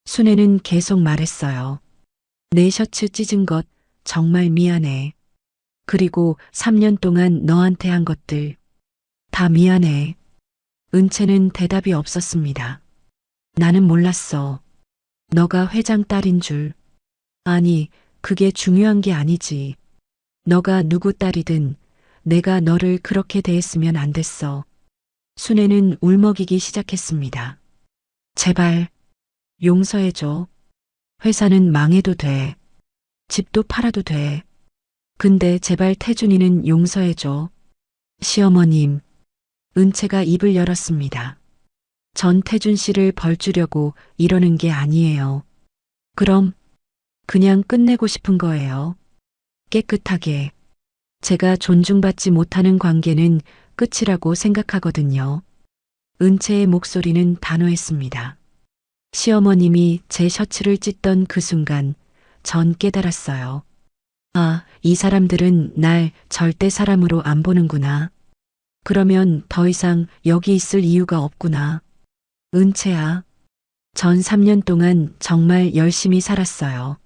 B: 순애는 계속 말했어요. 내 셔츠 찢은 것 정말 미안해. 그리고 3년 동안 너한테 한 것들 다 미안해. 은채는 대답이 없었습니다. 나는 몰랐어. 너가 회장 딸인 줄. 아니, 그게 중요한 게 아니지. 너가 누구 딸이든 내가 너를 그렇게 대했으면 안 됐어. 순애는 울먹이기 시작했습니다. 제발 용서해줘. 회사는 망해도 돼. 집도 팔아도 돼. 근데 제발 태준이는 용서해줘. 시어머님, 은채가 입을 열었습니다. 전 태준 씨를 벌주려고 이러는 게 아니에요. 그럼 그냥 끝내고 싶은 거예요. 깨끗하게. 제가 존중받지 못하는 관계는 끝이라고 생각하거든요. 은채의 목소리는 단호했습니다. 시어머님이 제 셔츠를 찢던 그 순간 전 깨달았어요. 아, 이 사람들은 날 절대 사람으로 안 보는구나. 그러면 더 이상 여기 있을 이유가 없구나. 은채야, 전 3년 동안 정말 열심히 살았어요.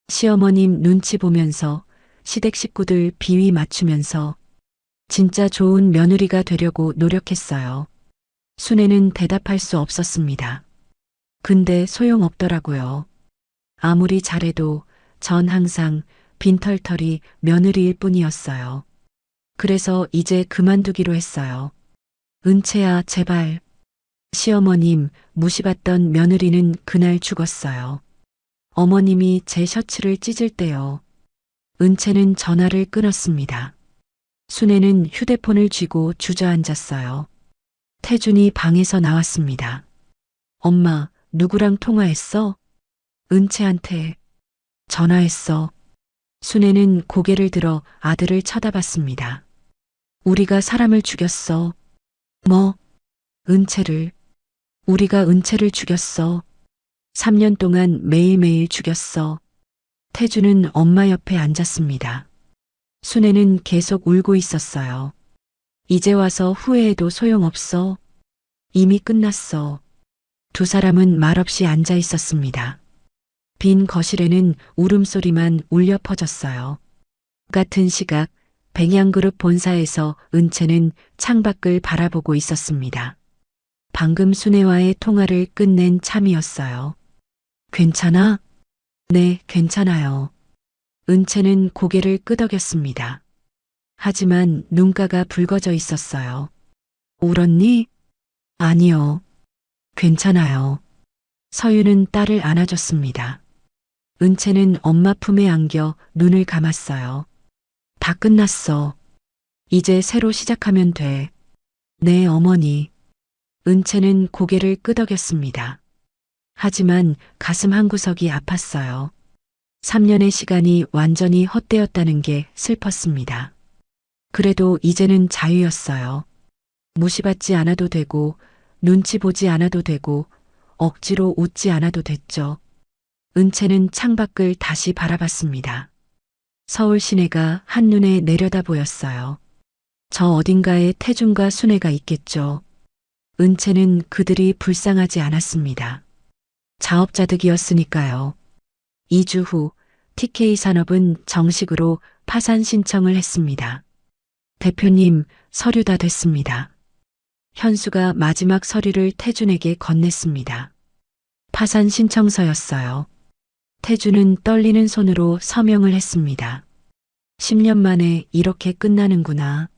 B: 시어머님 눈치 보면서 시댁 식구들 비위 맞추면서 진짜 좋은 며느리가 되려고 노력했어요. 순애는 대답할 수 없었습니다. 근데 소용없더라고요. 아무리 잘해도 전 항상 빈털터리 며느리일 뿐이었어요. 그래서 이제 그만두기로 했어요. 은채야, 제발. 시어머님, 무시받던 며느리는 그날 죽었어요. 어머님이 제 셔츠를 찢을 때요. 은채는 전화를 끊었습니다. 순애는 휴대폰을 쥐고 주저앉았어요. 태준이 방에서 나왔습니다. 엄마, 누구랑 통화했어? 은채한테 전화했어. 순애는 고개를 들어 아들을 쳐다봤습니다. 우리가 사람을 죽였어. 뭐? 은채를. 우리가 은채를 죽였어. 3년 동안 매일매일 죽였어. 태주는 엄마 옆에 앉았습니다. 순애는 계속 울고 있었어요. 이제 와서 후회해도 소용없어. 이미 끝났어. 두 사람은 말없이 앉아 있었습니다. 빈 거실에는 울음소리만 울려 퍼졌어요. 같은 시각 백양그룹 본사에서 은채는 창밖을 바라보고 있었습니다. 방금 순애와의 통화를 끝낸 참이었어요. 괜찮아? 네, 괜찮아요. 은채는 고개를 끄덕였습니다. 하지만 눈가가 붉어져 있었어요. 울었니? 아니요. 괜찮아요. 서유는 딸을 안아줬습니다. 은채는 엄마 품에 안겨 눈을 감았어요. 다 끝났어. 이제 새로 시작하면 돼. 네, 어머니. 은채는 고개를 끄덕였습니다. 하지만 가슴 한구석이 아팠어요. 3년의 시간이 완전히 헛되었다는 게 슬펐습니다. 그래도 이제는 자유였어요. 무시받지 않아도 되고, 눈치 보지 않아도 되고, 억지로 웃지 않아도 됐죠. 은채는 창밖을 다시 바라봤습니다. 서울 시내가 한눈에 내려다 보였어요. 저 어딘가에 태준과 순애가 있겠죠. 은채는 그들이 불쌍하지 않았습니다. 자업자득이었으니까요. 2주 후 TK산업은 정식으로 파산 신청을 했습니다. 대표님, 서류 다 됐습니다. 현수가 마지막 서류를 태준에게 건넸습니다. 파산 신청서였어요. 태준은 떨리는 손으로 서명을 했습니다. 10년 만에 이렇게 끝나는구나.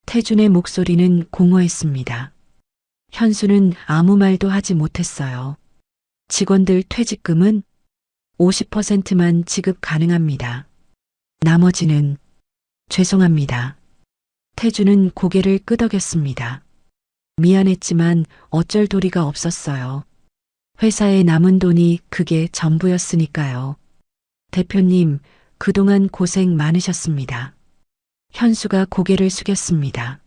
B: 태준의 목소리는 공허했습니다. 현수는 아무 말도 하지 못했어요. 직원들 퇴직금은 50%만 지급 가능합니다. 나머지는 죄송합니다. 태준은 고개를 끄덕였습니다. 미안했지만 어쩔 도리가 없었어요. 회사에 남은 돈이 그게 전부였으니까요. 대표님, 그동안 고생 많으셨습니다. 현수가 고개를 숙였습니다.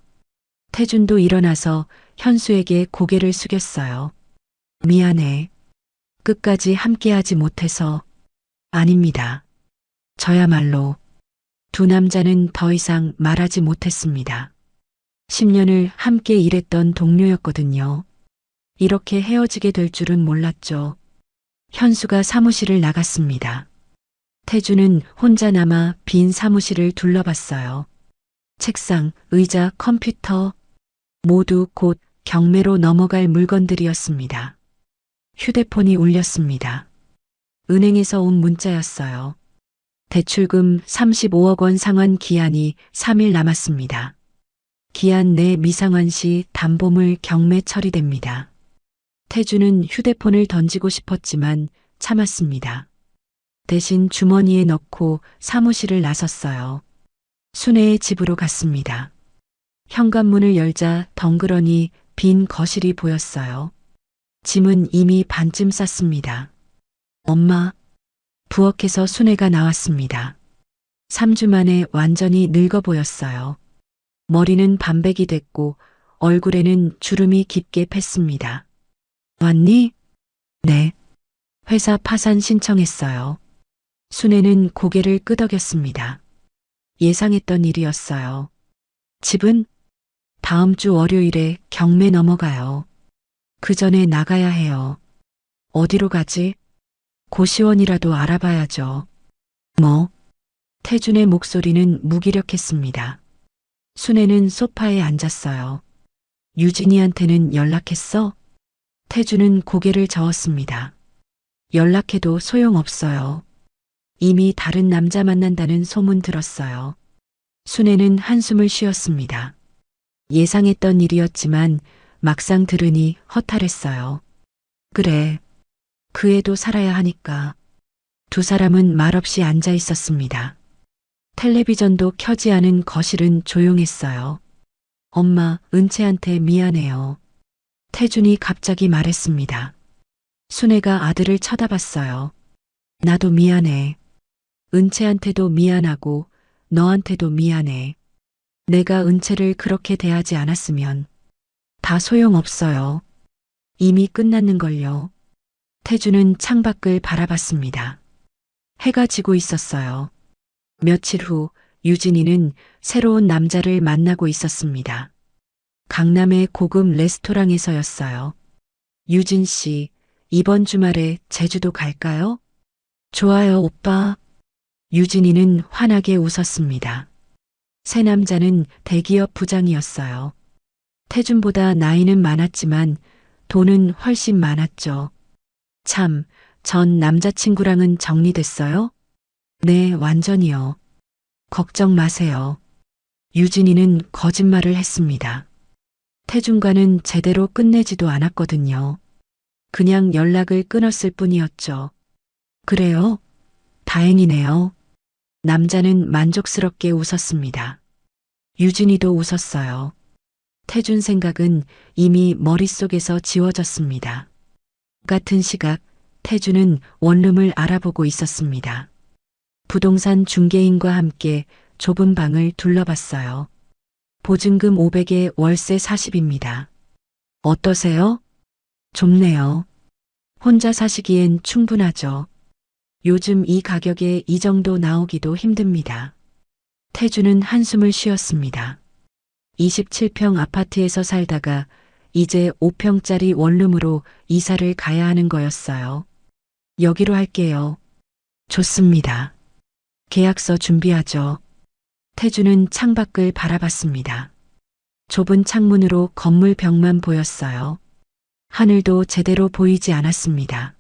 B: 태준도 일어나서 현수에게 고개를 숙였어요. 미안해. 끝까지 함께하지 못해서. 아닙니다. 저야말로. 두 남자는 더 이상 말하지 못했습니다. 10년을 함께 일했던 동료였거든요. 이렇게 헤어지게 될 줄은 몰랐죠. 현수가 사무실을 나갔습니다. 태주는 혼자 남아 빈 사무실을 둘러봤어요. 책상, 의자, 컴퓨터 모두 곧 경매로 넘어갈 물건들이었습니다. 휴대폰이 울렸습니다. 은행에서 온 문자였어요. 대출금 35억 원 상환 기한이 3일 남았습니다. 기한 내 미상환 시 담보물 경매 처리됩니다. 태주는 휴대폰을 던지고 싶었지만 참았습니다. 대신 주머니에 넣고 사무실을 나섰어요. 순애의 집으로 갔습니다. 현관문을 열자 덩그러니 빈 거실이 보였어요. 짐은 이미 반쯤 쌌습니다. 엄마, 부엌에서 순애가 나왔습니다. 3주 만에 완전히 늙어 보였어요. 머리는 반백이 됐고 얼굴에는 주름이 깊게 팼습니다. 왔니? 네. 회사 파산 신청했어요. 순애는 고개를 끄덕였습니다. 예상했던 일이었어요. 집은 다음 주 월요일에 경매 넘어가요. 그 전에 나가야 해요. 어디로 가지? 고시원이라도 알아봐야죠. 뭐? 태준의 목소리는 무기력했습니다. 순애는 소파에 앉았어요. 유진이한테는 연락했어? 태준은 고개를 저었습니다. 연락해도 소용없어요. 이미 다른 남자 만난다는 소문 들었어요. 순애는 한숨을 쉬었습니다. 예상했던 일이었지만 막상 들으니 허탈했어요. 그래, 그 애도 살아야 하니까. 두 사람은 말없이 앉아 있었습니다. 텔레비전도 켜지 않은 거실은 조용했어요. 엄마, 은채한테 미안해요. 태준이 갑자기 말했습니다. 순애가 아들을 쳐다봤어요. 나도 미안해. 은채한테도 미안하고 너한테도 미안해. 내가 은채를 그렇게 대하지 않았으면 다 소용없어요. 이미 끝났는걸요. 태준은 창밖을 바라봤습니다. 해가 지고 있었어요. 며칠 후 유진이는 새로운 남자를 만나고 있었습니다. 강남의 고급 레스토랑에서였어요. 유진 씨, 이번 주말에 제주도 갈까요? 좋아요, 오빠. 유진이는 환하게 웃었습니다. 새 남자는 대기업 부장이었어요. 태준보다 나이는 많았지만 돈은 훨씬 많았죠. 참, 전 남자친구랑은 정리됐어요? 네, 완전히요. 걱정 마세요. 유진이는 거짓말을 했습니다. 태준과는 제대로 끝내지도 않았거든요. 그냥 연락을 끊었을 뿐이었죠. 그래요? 다행이네요. 남자는 만족스럽게 웃었습니다. 유진이도 웃었어요. 태준 생각은 이미 머릿속에서 지워졌습니다. 같은 시각 태준은 원룸을 알아보고 있었습니다. 부동산 중개인과 함께 좁은 방을 둘러봤어요. 보증금 500에 월세 40입니다. 어떠세요? 좁네요. 혼자 사시기엔 충분하죠. 요즘 이 가격에 이 정도 나오기도 힘듭니다. 태준은 한숨을 쉬었습니다. 27평 아파트에서 살다가 이제 5평짜리 원룸으로 이사를 가야 하는 거였어요. 여기로 할게요. 좋습니다. 계약서 준비하죠. 태준은 창밖을 바라봤습니다. 좁은 창문으로 건물 벽만 보였어요. 하늘도 제대로 보이지 않았습니다.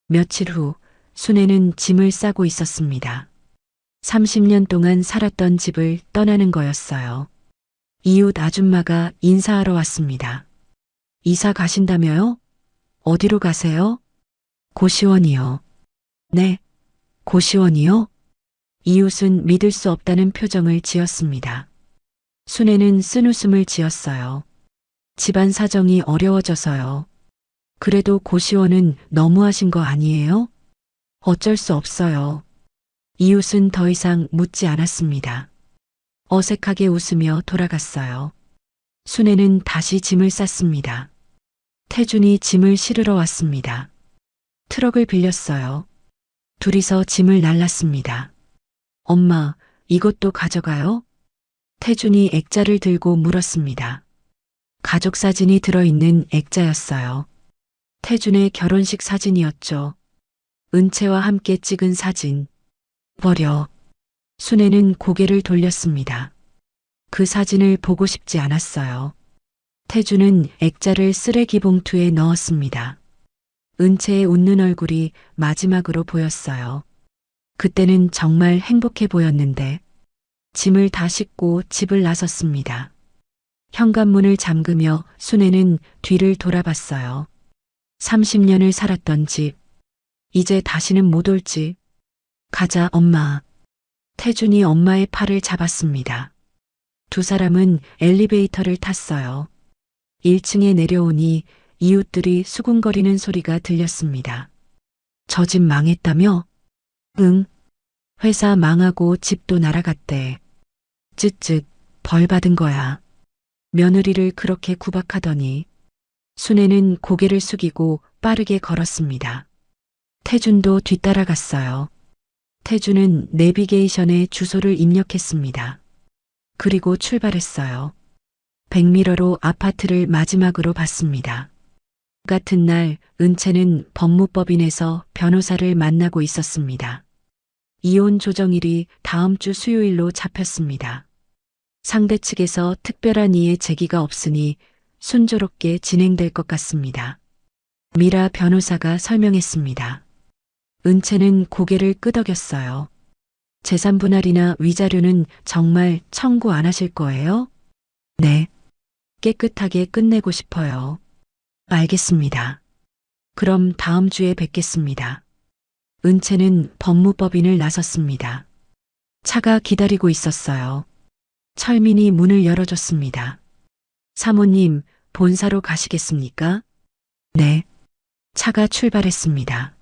B: 며칠 후 순애는 짐을 싸고 있었습니다. 30년 동안 살았던 집을 떠나는 거였어요. 이웃 아줌마가 인사하러 왔습니다. 이사 가신다며요? 어디로 가세요? 고시원이요. 네, 고시원이요? 이웃은 믿을 수 없다는 표정을 지었습니다. 순애는 쓴웃음을 지었어요. 집안 사정이 어려워져서요. 그래도 고시원은 너무하신 거 아니에요? 어쩔 수 없어요. 이웃은 더 이상 묻지 않았습니다. 어색하게 웃으며 돌아갔어요. 순애는 다시 짐을 쌌습니다. 태준이 짐을 실으러 왔습니다. 트럭을 빌렸어요. 둘이서 짐을 날랐습니다. 엄마, 이것도 가져가요? 태준이 액자를 들고 물었습니다. 가족 사진이 들어있는 액자였어요. 태준의 결혼식 사진이었죠. 은채와 함께 찍은 사진. 버려. 순애는 고개를 돌렸습니다. 그 사진을 보고 싶지 않았어요. 태준은 액자를 쓰레기 봉투에 넣었습니다. 은채의 웃는 얼굴이 마지막으로 보였어요. 그때는 정말 행복해 보였는데 짐을 다 싣고 집을 나섰습니다. 현관문을 잠그며 순애는 뒤를 돌아봤어요. 30년을 살았던 집. 이제 다시는 못 올지. 가자, 엄마. 태준이 엄마의 팔을 잡았습니다. 두 사람은 엘리베이터를 탔어요. 1층에 내려오니 이웃들이 수군거리는 소리가 들렸습니다. 저 집 망했다며? 응. 회사 망하고 집도 날아갔대. 쯧쯧, 벌 받은 거야. 며느리를 그렇게 구박하더니 순애는 고개를 숙이고 빠르게 걸었습니다. 태준도 뒤따라갔어요. 태준은 내비게이션에 주소를 입력했습니다. 그리고 출발했어요. 백미러로 아파트를 마지막으로 봤습니다. 같은 날 은채는 법무법인에서 변호사를 만나고 있었습니다. 이혼 조정일이 다음 주 수요일로 잡혔습니다. 상대 측에서 특별한 이의 제기가 없으니 순조롭게 진행될 것 같습니다. 미라 변호사가 설명했습니다. 은채는 고개를 끄덕였어요. 재산 분할이나 위자료는 정말 청구 안 하실 거예요? 네. 깨끗하게 끝내고 싶어요. 알겠습니다. 그럼 다음 주에 뵙겠습니다. 은채는 법무법인을 나섰습니다. 차가 기다리고 있었어요. 철민이 문을 열어줬습니다. 사모님, 본사로 가시겠습니까? 네. 차가 출발했습니다.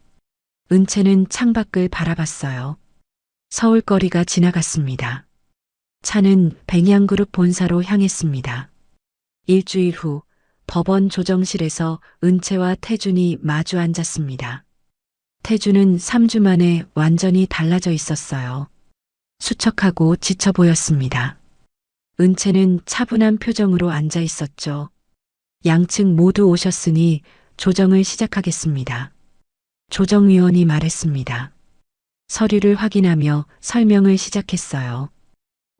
B: 은채는 창밖을 바라봤어요. 서울거리가 지나갔습니다. 차는 백양그룹 본사로 향했습니다. 일주일 후 법원 조정실에서 은채와 태준이 마주 앉았습니다. 태준은 3주 만에 완전히 달라져 있었어요. 수척하고 지쳐 보였습니다. 은채는 차분한 표정으로 앉아 있었죠. 양측 모두 오셨으니 조정을 시작하겠습니다. 조정위원이 말했습니다. 서류를 확인하며 설명을 시작했어요.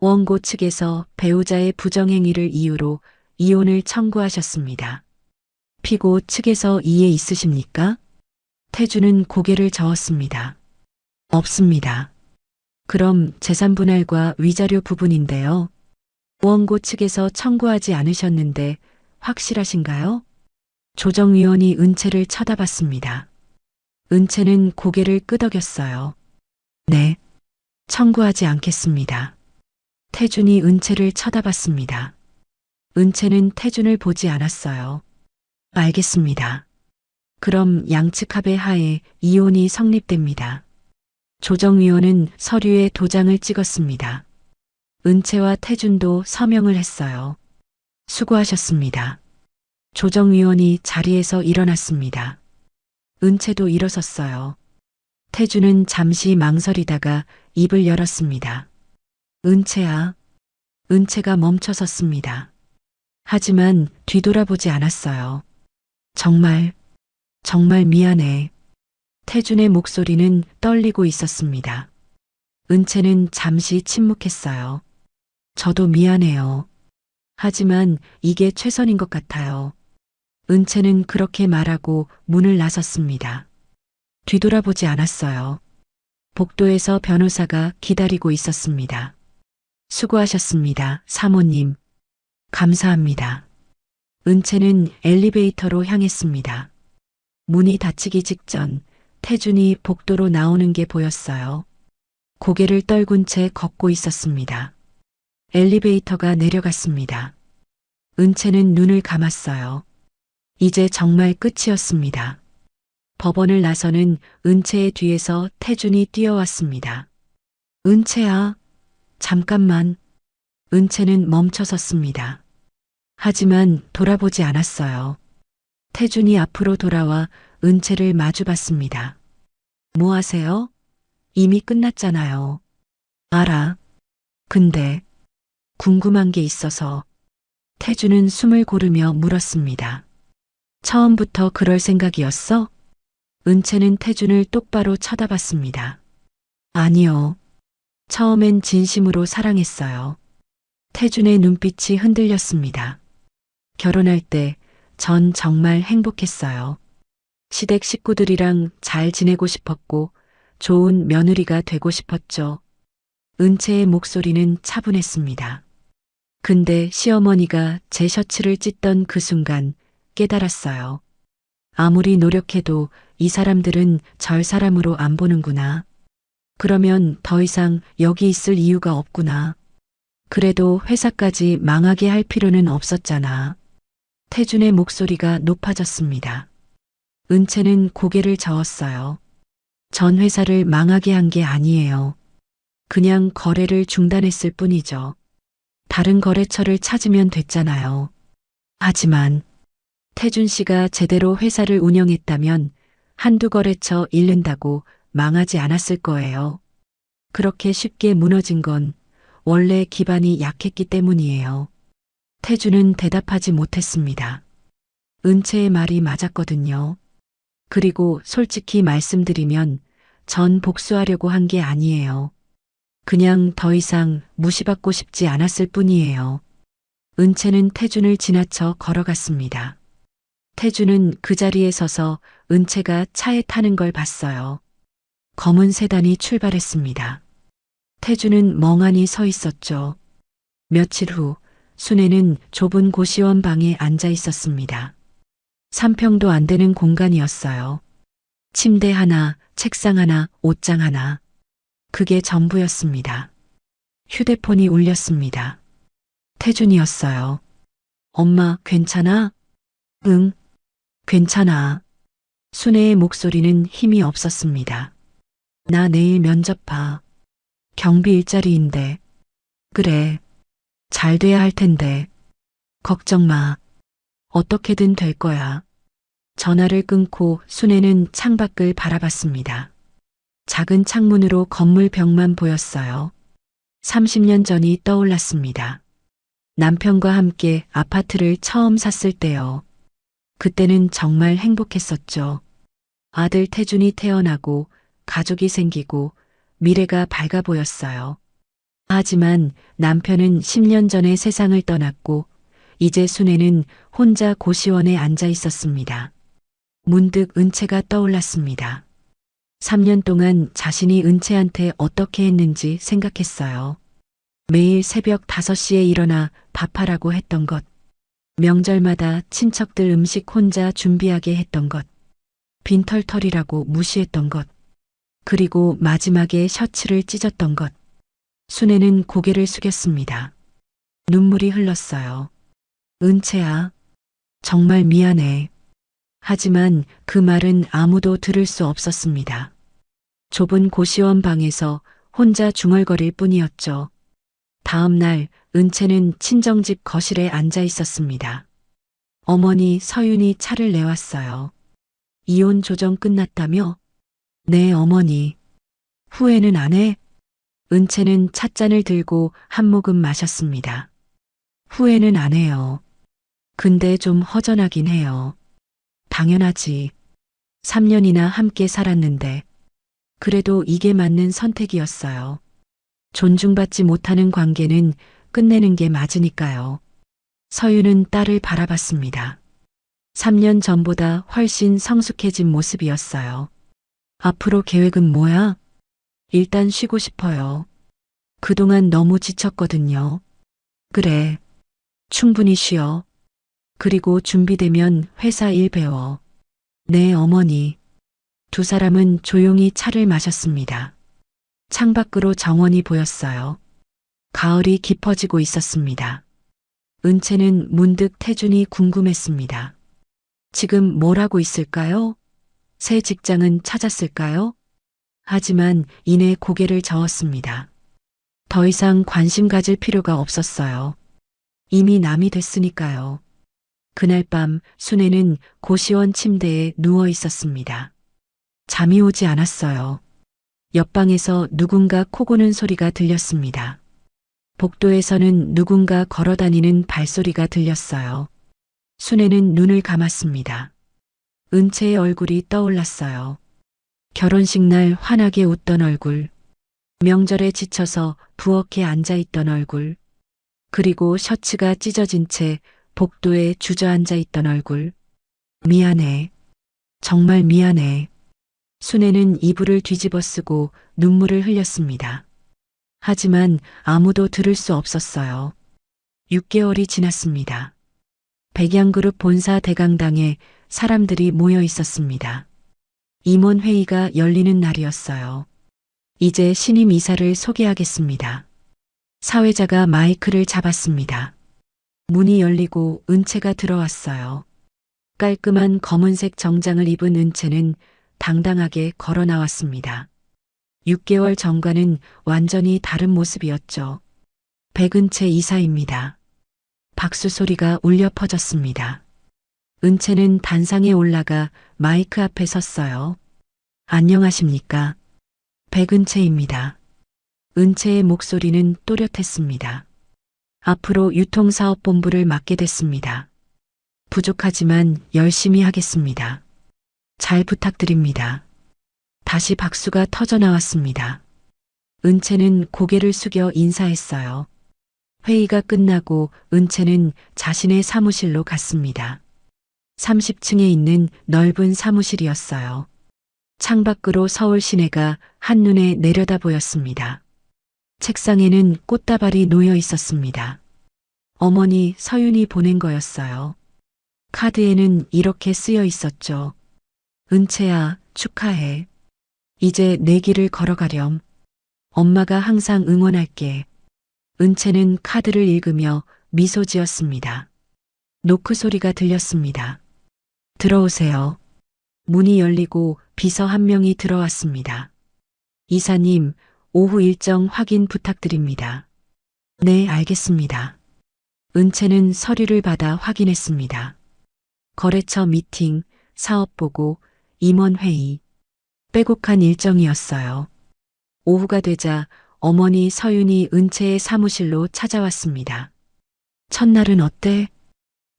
B: 원고 측에서 배우자의 부정행위를 이유로 이혼을 청구하셨습니다. 피고 측에서 이해 있으십니까? 태준은 고개를 저었습니다. 없습니다. 그럼 재산분할과 위자료 부분인데요. 원고 측에서 청구하지 않으셨는데 확실하신가요? 조정위원이 은채를 쳐다봤습니다. 은채는 고개를 끄덕였어요. 네, 청구하지 않겠습니다. 태준이 은채를 쳐다봤습니다. 은채는 태준을 보지 않았어요. 알겠습니다. 그럼 양측 합의 하에 이혼이 성립됩니다. 조정위원은 서류에 도장을 찍었습니다. 은채와 태준도 서명을 했어요. 수고하셨습니다. 조정위원이 자리에서 일어났습니다. 은채도 일어섰어요. 태준은 잠시 망설이다가 입을 열었습니다. 은채야. 은채가 멈춰섰습니다. 하지만 뒤돌아보지 않았어요. 정말 미안해. 태준의 목소리는 떨리고 있었습니다. 은채는 잠시 침묵했어요. 저도 미안해요. 하지만 이게 최선인 것 같아요. 은채는 그렇게 말하고 문을 나섰습니다. 뒤돌아보지 않았어요. 복도에서 변호사가 기다리고 있었습니다. 수고하셨습니다, 사모님. 감사합니다. 은채는 엘리베이터로 향했습니다. 문이 닫히기 직전 태준이 복도로 나오는 게 보였어요. 고개를 떨군 채 걷고 있었습니다. 엘리베이터가 내려갔습니다. 은채는 눈을 감았어요. 이제 정말 끝이었습니다. 법원을 나서는 은채의 뒤에서 태준이 뛰어왔습니다. 은채야, 잠깐만. 은채는 멈춰섰습니다. 하지만 돌아보지 않았어요. 태준이 앞으로 돌아와 은채를 마주봤습니다. 뭐 하세요? 이미 끝났잖아요. 알아. 근데 궁금한 게 있어서. 태준은 숨을 고르며 물었습니다. 처음부터 그럴 생각이었어? 은채는 태준을 똑바로 쳐다봤습니다. 아니요. 처음엔 진심으로 사랑했어요. 태준의 눈빛이 흔들렸습니다. 결혼할 때 전 정말 행복했어요. 시댁 식구들이랑 잘 지내고 싶었고 좋은 며느리가 되고 싶었죠. 은채의 목소리는 차분했습니다. 근데 시어머니가 제 셔츠를 찢던 그 순간 깨달았어요. 아무리 노력해도 이 사람들은 절 사람으로 안 보는구나. 그러면 더 이상 여기 있을 이유가 없구나. 그래도 회사까지 망하게 할 필요는 없었잖아. 태준의 목소리가 높아졌습니다. 은채는 고개를 저었어요. 전 회사를 망하게 한 게 아니에요. 그냥 거래를 중단했을 뿐이죠. 다른 거래처를 찾으면 됐잖아요. 하지만 태준 씨가 제대로 회사를 운영했다면 한두 거래처 잃는다고 망하지 않았을 거예요. 그렇게 쉽게 무너진 건 원래 기반이 약했기 때문이에요. 태준은 대답하지 못했습니다. 은채의 말이 맞았거든요. 그리고 솔직히 말씀드리면 전 복수하려고 한 게 아니에요. 그냥 더 이상 무시받고 싶지 않았을 뿐이에요. 은채는 태준을 지나쳐 걸어갔습니다. 태준은 그 자리에 서서 은채가 차에 타는 걸 봤어요. 검은 세단이 출발했습니다. 태준은 멍하니 서 있었죠. 며칠 후 순애는 좁은 고시원 방에 앉아 있었습니다. 3평도 안 되는 공간이었어요. 침대 하나, 책상 하나, 옷장 하나. 그게 전부였습니다. 휴대폰이 울렸습니다. 태준이었어요. 엄마, 괜찮아? 응, 괜찮아. 순애의 목소리는 힘이 없었습니다. 나 내일 면접 봐. 경비 일자리인데. 그래. 잘 돼야 할 텐데. 걱정 마. 어떻게든 될 거야. 전화를 끊고 순애는 창밖을 바라봤습니다. 작은 창문으로 건물 벽만 보였어요. 30년 전이 떠올랐습니다. 남편과 함께 아파트를 처음 샀을 때요. 그때는 정말 행복했었죠. 아들 태준이 태어나고 가족이 생기고 미래가 밝아 보였어요. 하지만 남편은 10년 전에 세상을 떠났고 이제 순애는 혼자 고시원에 앉아 있었습니다. 문득 은채가 떠올랐습니다. 3년 동안 자신이 은채한테 어떻게 했는지 생각했어요. 매일 새벽 5시에 일어나 밥하라고 했던 것. 명절마다 친척들 음식 혼자 준비하게 했던 것. 빈털털이라고 무시했던 것. 그리고 마지막에 셔츠를 찢었던 것. 순애는 고개를 숙였습니다. 눈물이 흘렀어요. 은채야, 정말 미안해. 하지만 그 말은 아무도 들을 수 없었습니다. 좁은 고시원 방에서 혼자 중얼거릴 뿐이었죠. 다음 날 은채는 친정집 거실에 앉아 있었습니다. 어머니 서윤이 차를 내왔어요. 이혼 조정 끝났다며? 네, 어머니. 후회는 안 해? 은채는 찻잔을 들고 한 모금 마셨습니다. 후회는 안 해요. 근데 좀 허전하긴 해요. 당연하지. 3년이나 함께 살았는데. 그래도 이게 맞는 선택이었어요. 존중받지 못하는 관계는 끝내는 게 맞으니까요. 서유는 딸을 바라봤습니다. 3년 전보다 훨씬 성숙해진 모습이었어요. 앞으로 계획은 뭐야? 일단 쉬고 싶어요. 그동안 너무 지쳤거든요. 그래. 충분히 쉬어. 그리고 준비되면 회사 일 배워. 네, 어머니. 두 사람은 조용히 차를 마셨습니다. 창밖으로 정원이 보였어요. 가을이 깊어지고 있었습니다. 은채는 문득 태준이 궁금했습니다. 지금 뭘 하고 있을까요? 새 직장은 찾았을까요? 하지만 이내 고개를 저었습니다. 더 이상 관심 가질 필요가 없었어요. 이미 남이 됐으니까요. 그날 밤 순애는 고시원 침대에 누워 있었습니다. 잠이 오지 않았어요. 옆방에서 누군가 코 고는 소리가 들렸습니다. 복도에서는 누군가 걸어다니는 발소리가 들렸어요. 순애는 눈을 감았습니다. 은채의 얼굴이 떠올랐어요. 결혼식 날 환하게 웃던 얼굴, 명절에 지쳐서 부엌에 앉아있던 얼굴, 그리고 셔츠가 찢어진 채 복도에 주저앉아 있던 얼굴. 미안해. 정말 미안해. 순애는 이불을 뒤집어 쓰고 눈물을 흘렸습니다. 하지만 아무도 들을 수 없었어요. 6개월이 지났습니다. 백양그룹 본사 대강당에 사람들이 모여 있었습니다. 임원회의가 열리는 날이었어요. 이제 신임 이사를 소개하겠습니다. 사회자가 마이크를 잡았습니다. 문이 열리고 은채가 들어왔어요. 깔끔한 검은색 정장을 입은 은채는 당당하게 걸어 나왔습니다. 6개월 전과는 완전히 다른 모습이었죠. 백은채 이사입니다. 박수 소리가 울려 퍼졌습니다. 은채는 단상에 올라가 마이크 앞에 섰어요. 안녕하십니까? 백은채입니다. 은채의 목소리는 또렷했습니다. 앞으로 유통사업본부를 맡게 됐습니다. 부족하지만 열심히 하겠습니다. 잘 부탁드립니다. 다시 박수가 터져 나왔습니다. 은채는 고개를 숙여 인사했어요. 회의가 끝나고 은채는 자신의 사무실로 갔습니다. 30층에 있는 넓은 사무실이었어요. 창밖으로 서울 시내가 한눈에 내려다 보였습니다. 책상에는 꽃다발이 놓여 있었습니다. 어머니 서윤이 보낸 거였어요. 카드에는 이렇게 쓰여 있었죠. 은채야, 축하해. 이제 내 길을 걸어가렴. 엄마가 항상 응원할게. 은채는 카드를 읽으며 미소 지었습니다. 노크 소리가 들렸습니다. 들어오세요. 문이 열리고 비서 한 명이 들어왔습니다. 이사님, 오후 일정 확인 부탁드립니다. 네, 알겠습니다. 은채는 서류를 받아 확인했습니다. 거래처 미팅, 사업 보고, 임원 회의. 빼곡한 일정이었어요. 오후가 되자 어머니 서윤이 은채의 사무실로 찾아왔습니다. 첫날은 어때?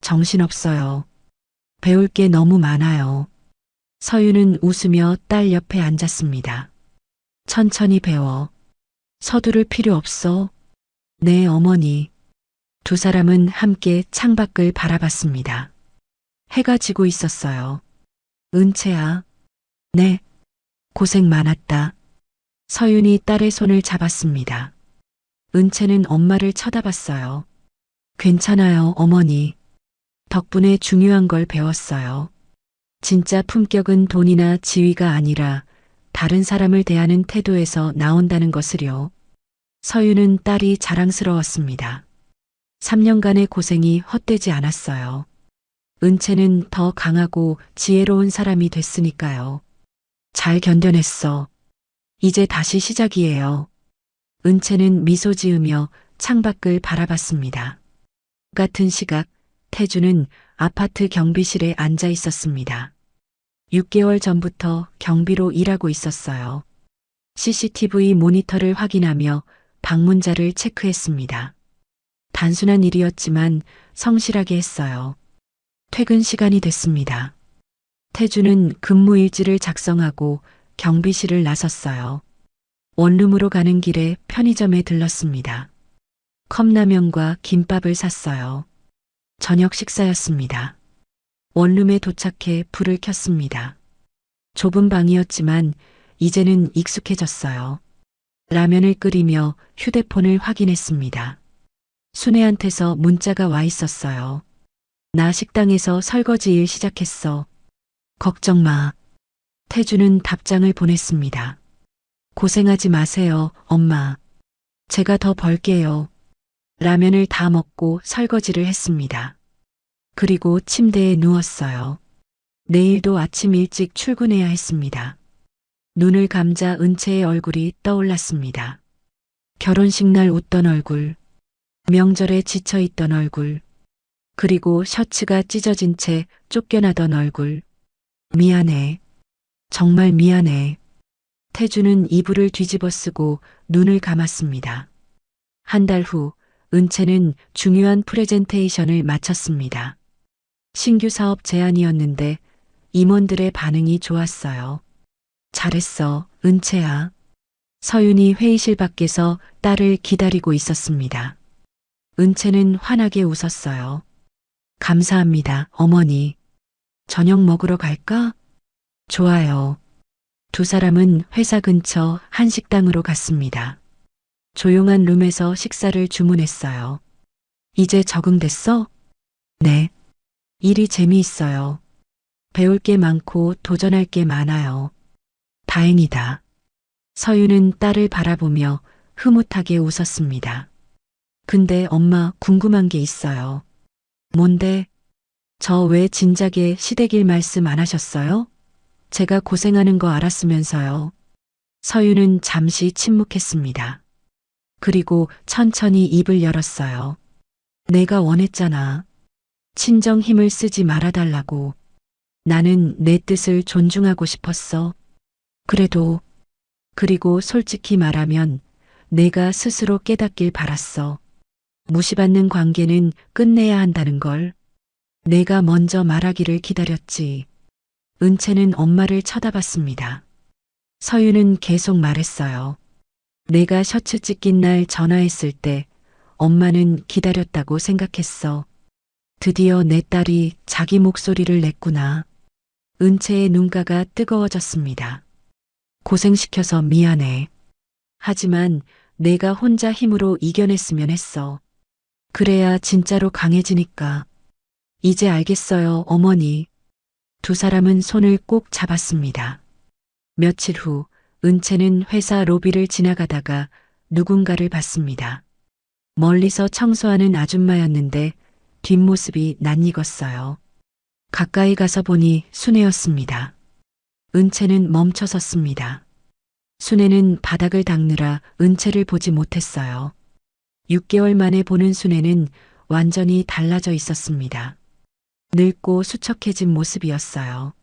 B: 정신없어요. 배울 게 너무 많아요. 서윤은 웃으며 딸 옆에 앉았습니다. 천천히 배워. 서두를 필요 없어. 네, 어머니. 두 사람은 함께 창밖을 바라봤습니다. 해가 지고 있었어요. 은채야. 네. 고생 많았다. 서윤이 딸의 손을 잡았습니다. 은채는 엄마를 쳐다봤어요. 괜찮아요, 어머니. 덕분에 중요한 걸 배웠어요. 진짜 품격은 돈이나 지위가 아니라 다른 사람을 대하는 태도에서 나온다는 것을요. 서윤은 딸이 자랑스러웠습니다. 3년간의 고생이 헛되지 않았어요. 은채는 더 강하고 지혜로운 사람이 됐으니까요. 잘 견뎌냈어. 이제 다시 시작이에요. 은채는 미소 지으며 창밖을 바라봤습니다. 같은 시각 태주는 아파트 경비실에 앉아 있었습니다. 6개월 전부터 경비로 일하고 있었어요. CCTV 모니터를 확인하며 방문자를 체크했습니다. 단순한 일이었지만 성실하게 했어요. 퇴근 시간이 됐습니다. 태주는 근무일지를 작성하고 경비실을 나섰어요. 원룸으로 가는 길에 편의점에 들렀습니다. 컵라면과 김밥을 샀어요. 저녁 식사였습니다. 원룸에 도착해 불을 켰습니다. 좁은 방이었지만 이제는 익숙해졌어요. 라면을 끓이며 휴대폰을 확인했습니다. 순애한테서 문자가 와 있었어요. 나 식당에서 설거지 일 시작했어. 걱정 마. 태주는 답장을 보냈습니다. 고생하지 마세요, 엄마. 제가 더 벌게요. 라면을 다 먹고 설거지를 했습니다. 그리고 침대에 누웠어요. 내일도 아침 일찍 출근해야 했습니다. 눈을 감자 은채의 얼굴이 떠올랐습니다. 결혼식 날 웃던 얼굴, 명절에 지쳐있던 얼굴, 그리고 셔츠가 찢어진 채 쫓겨나던 얼굴. 미안해. 정말 미안해. 태주는 이불을 뒤집어 쓰고 눈을 감았습니다. 한 달 후 은채는 중요한 프레젠테이션을 마쳤습니다. 신규 사업 제안이었는데 임원들의 반응이 좋았어요. 잘했어, 은채야. 서윤이 회의실 밖에서 딸을 기다리고 있었습니다. 은채는 환하게 웃었어요. 감사합니다, 어머니. 저녁 먹으러 갈까? 좋아요. 두 사람은 회사 근처 한식당으로 갔습니다. 조용한 룸에서 식사를 주문했어요. 이제 적응됐어? 네. 일이 재미있어요. 배울 게 많고 도전할 게 많아요. 다행이다. 서윤은 딸을 바라보며 흐뭇하게 웃었습니다. 근데 엄마 궁금한 게 있어요. 뭔데? 저 왜 진작에 시댁일 말씀 안 하셨어요? 제가 고생하는 거 알았으면서요. 서유는 잠시 침묵했습니다. 그리고 천천히 입을 열었어요. 내가 원했잖아. 친정 힘을 쓰지 말아달라고. 나는 내 뜻을 존중하고 싶었어. 그리고 솔직히 말하면 내가 스스로 깨닫길 바랐어. 무시받는 관계는 끝내야 한다는 걸. 내가 먼저 말하기를 기다렸지. 은채는 엄마를 쳐다봤습니다. 서유는 계속 말했어요. 내가 셔츠 찢긴 날 전화했을 때 엄마는 기다렸다고 생각했어. 드디어 내 딸이 자기 목소리를 냈구나. 은채의 눈가가 뜨거워졌습니다. 고생시켜서 미안해. 하지만 내가 혼자 힘으로 이겨냈으면 했어. 그래야 진짜로 강해지니까. 이제 알겠어요, 어머니. 두 사람은 손을 꼭 잡았습니다. 며칠 후 은채는 회사 로비를 지나가다가 누군가를 봤습니다. 멀리서 청소하는 아줌마였는데 뒷모습이 낯익었어요. 가까이 가서 보니 순애였습니다. 은채는 멈춰 섰습니다. 순애는 바닥을 닦느라 은채를 보지 못했어요. 6개월 만에 보는 순애는 완전히 달라져 있었습니다. 늙고 수척해진 모습이었어요.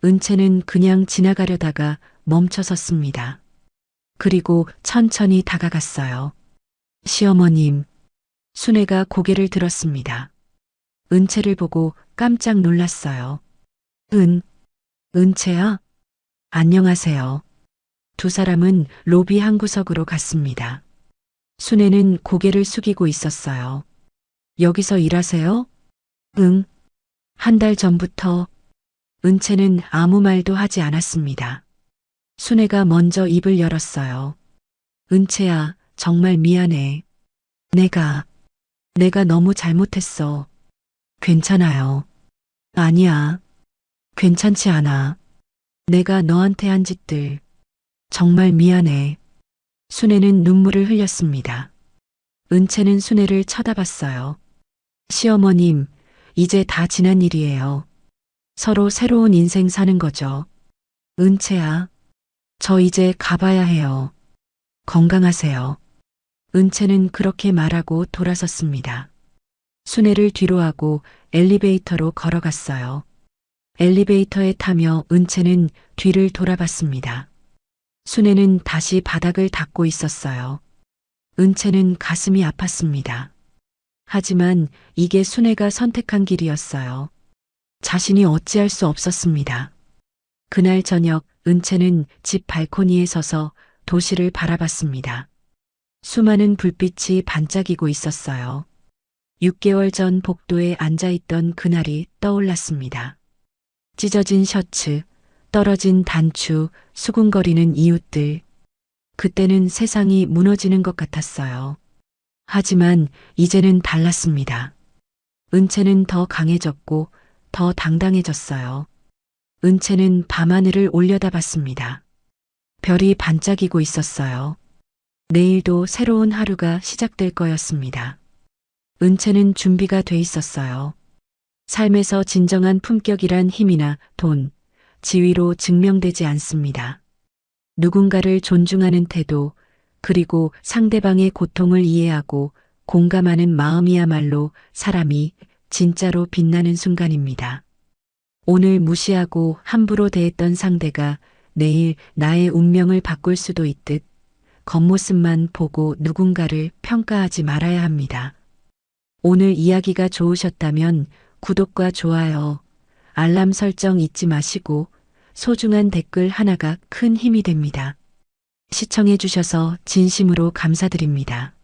B: 은채는 그냥 지나가려다가 멈춰 섰습니다. 그리고 천천히 다가갔어요. 시어머님. 순애가 고개를 들었습니다. 은채를 보고 깜짝 놀랐어요. 은채야? 안녕하세요. 두 사람은 로비 한 구석으로 갔습니다. 순애는 고개를 숙이고 있었어요. 여기서 일하세요? 응. 한 달 전부터. 은채는 아무 말도 하지 않았습니다. 순애가 먼저 입을 열었어요. 은채야, 정말 미안해. 내가 너무 잘못했어. 괜찮아요. 아니야. 괜찮지 않아. 내가 너한테 한 짓들. 정말 미안해. 순애는 눈물을 흘렸습니다. 은채는 순애를 쳐다봤어요. 시어머님, 이제 다 지난 일이에요. 서로 새로운 인생 사는 거죠. 은채야, 저 이제 가봐야 해요. 건강하세요. 은채는 그렇게 말하고 돌아섰습니다. 순애를 뒤로 하고 엘리베이터로 걸어갔어요. 엘리베이터에 타며 은채는 뒤를 돌아봤습니다. 순애는 다시 바닥을 닦고 있었어요. 은채는 가슴이 아팠습니다. 하지만 이게 순애가 선택한 길이었어요. 자신이 어찌할 수 없었습니다. 그날 저녁 은채는 집 발코니에 서서 도시를 바라봤습니다. 수많은 불빛이 반짝이고 있었어요. 6개월 전 복도에 앉아있던 그날이 떠올랐습니다. 찢어진 셔츠, 떨어진 단추, 수군거리는 이웃들. 그때는 세상이 무너지는 것 같았어요. 하지만 이제는 달랐습니다. 은채는 더 강해졌고 더 당당해졌어요. 은채는 밤하늘을 올려다봤습니다. 별이 반짝이고 있었어요. 내일도 새로운 하루가 시작될 거였습니다. 은채는 준비가 돼 있었어요. 삶에서 진정한 품격이란 힘이나 돈, 지위로 증명되지 않습니다. 누군가를 존중하는 태도, 그리고 상대방의 고통을 이해하고 공감하는 마음이야말로 사람이 진짜로 빛나는 순간입니다. 오늘 무시하고 함부로 대했던 상대가 내일 나의 운명을 바꿀 수도 있듯 겉모습만 보고 누군가를 평가하지 말아야 합니다. 오늘 이야기가 좋으셨다면 구독과 좋아요, 알람 설정 잊지 마시고 소중한 댓글 하나가 큰 힘이 됩니다. 시청해 주셔서 진심으로 감사드립니다.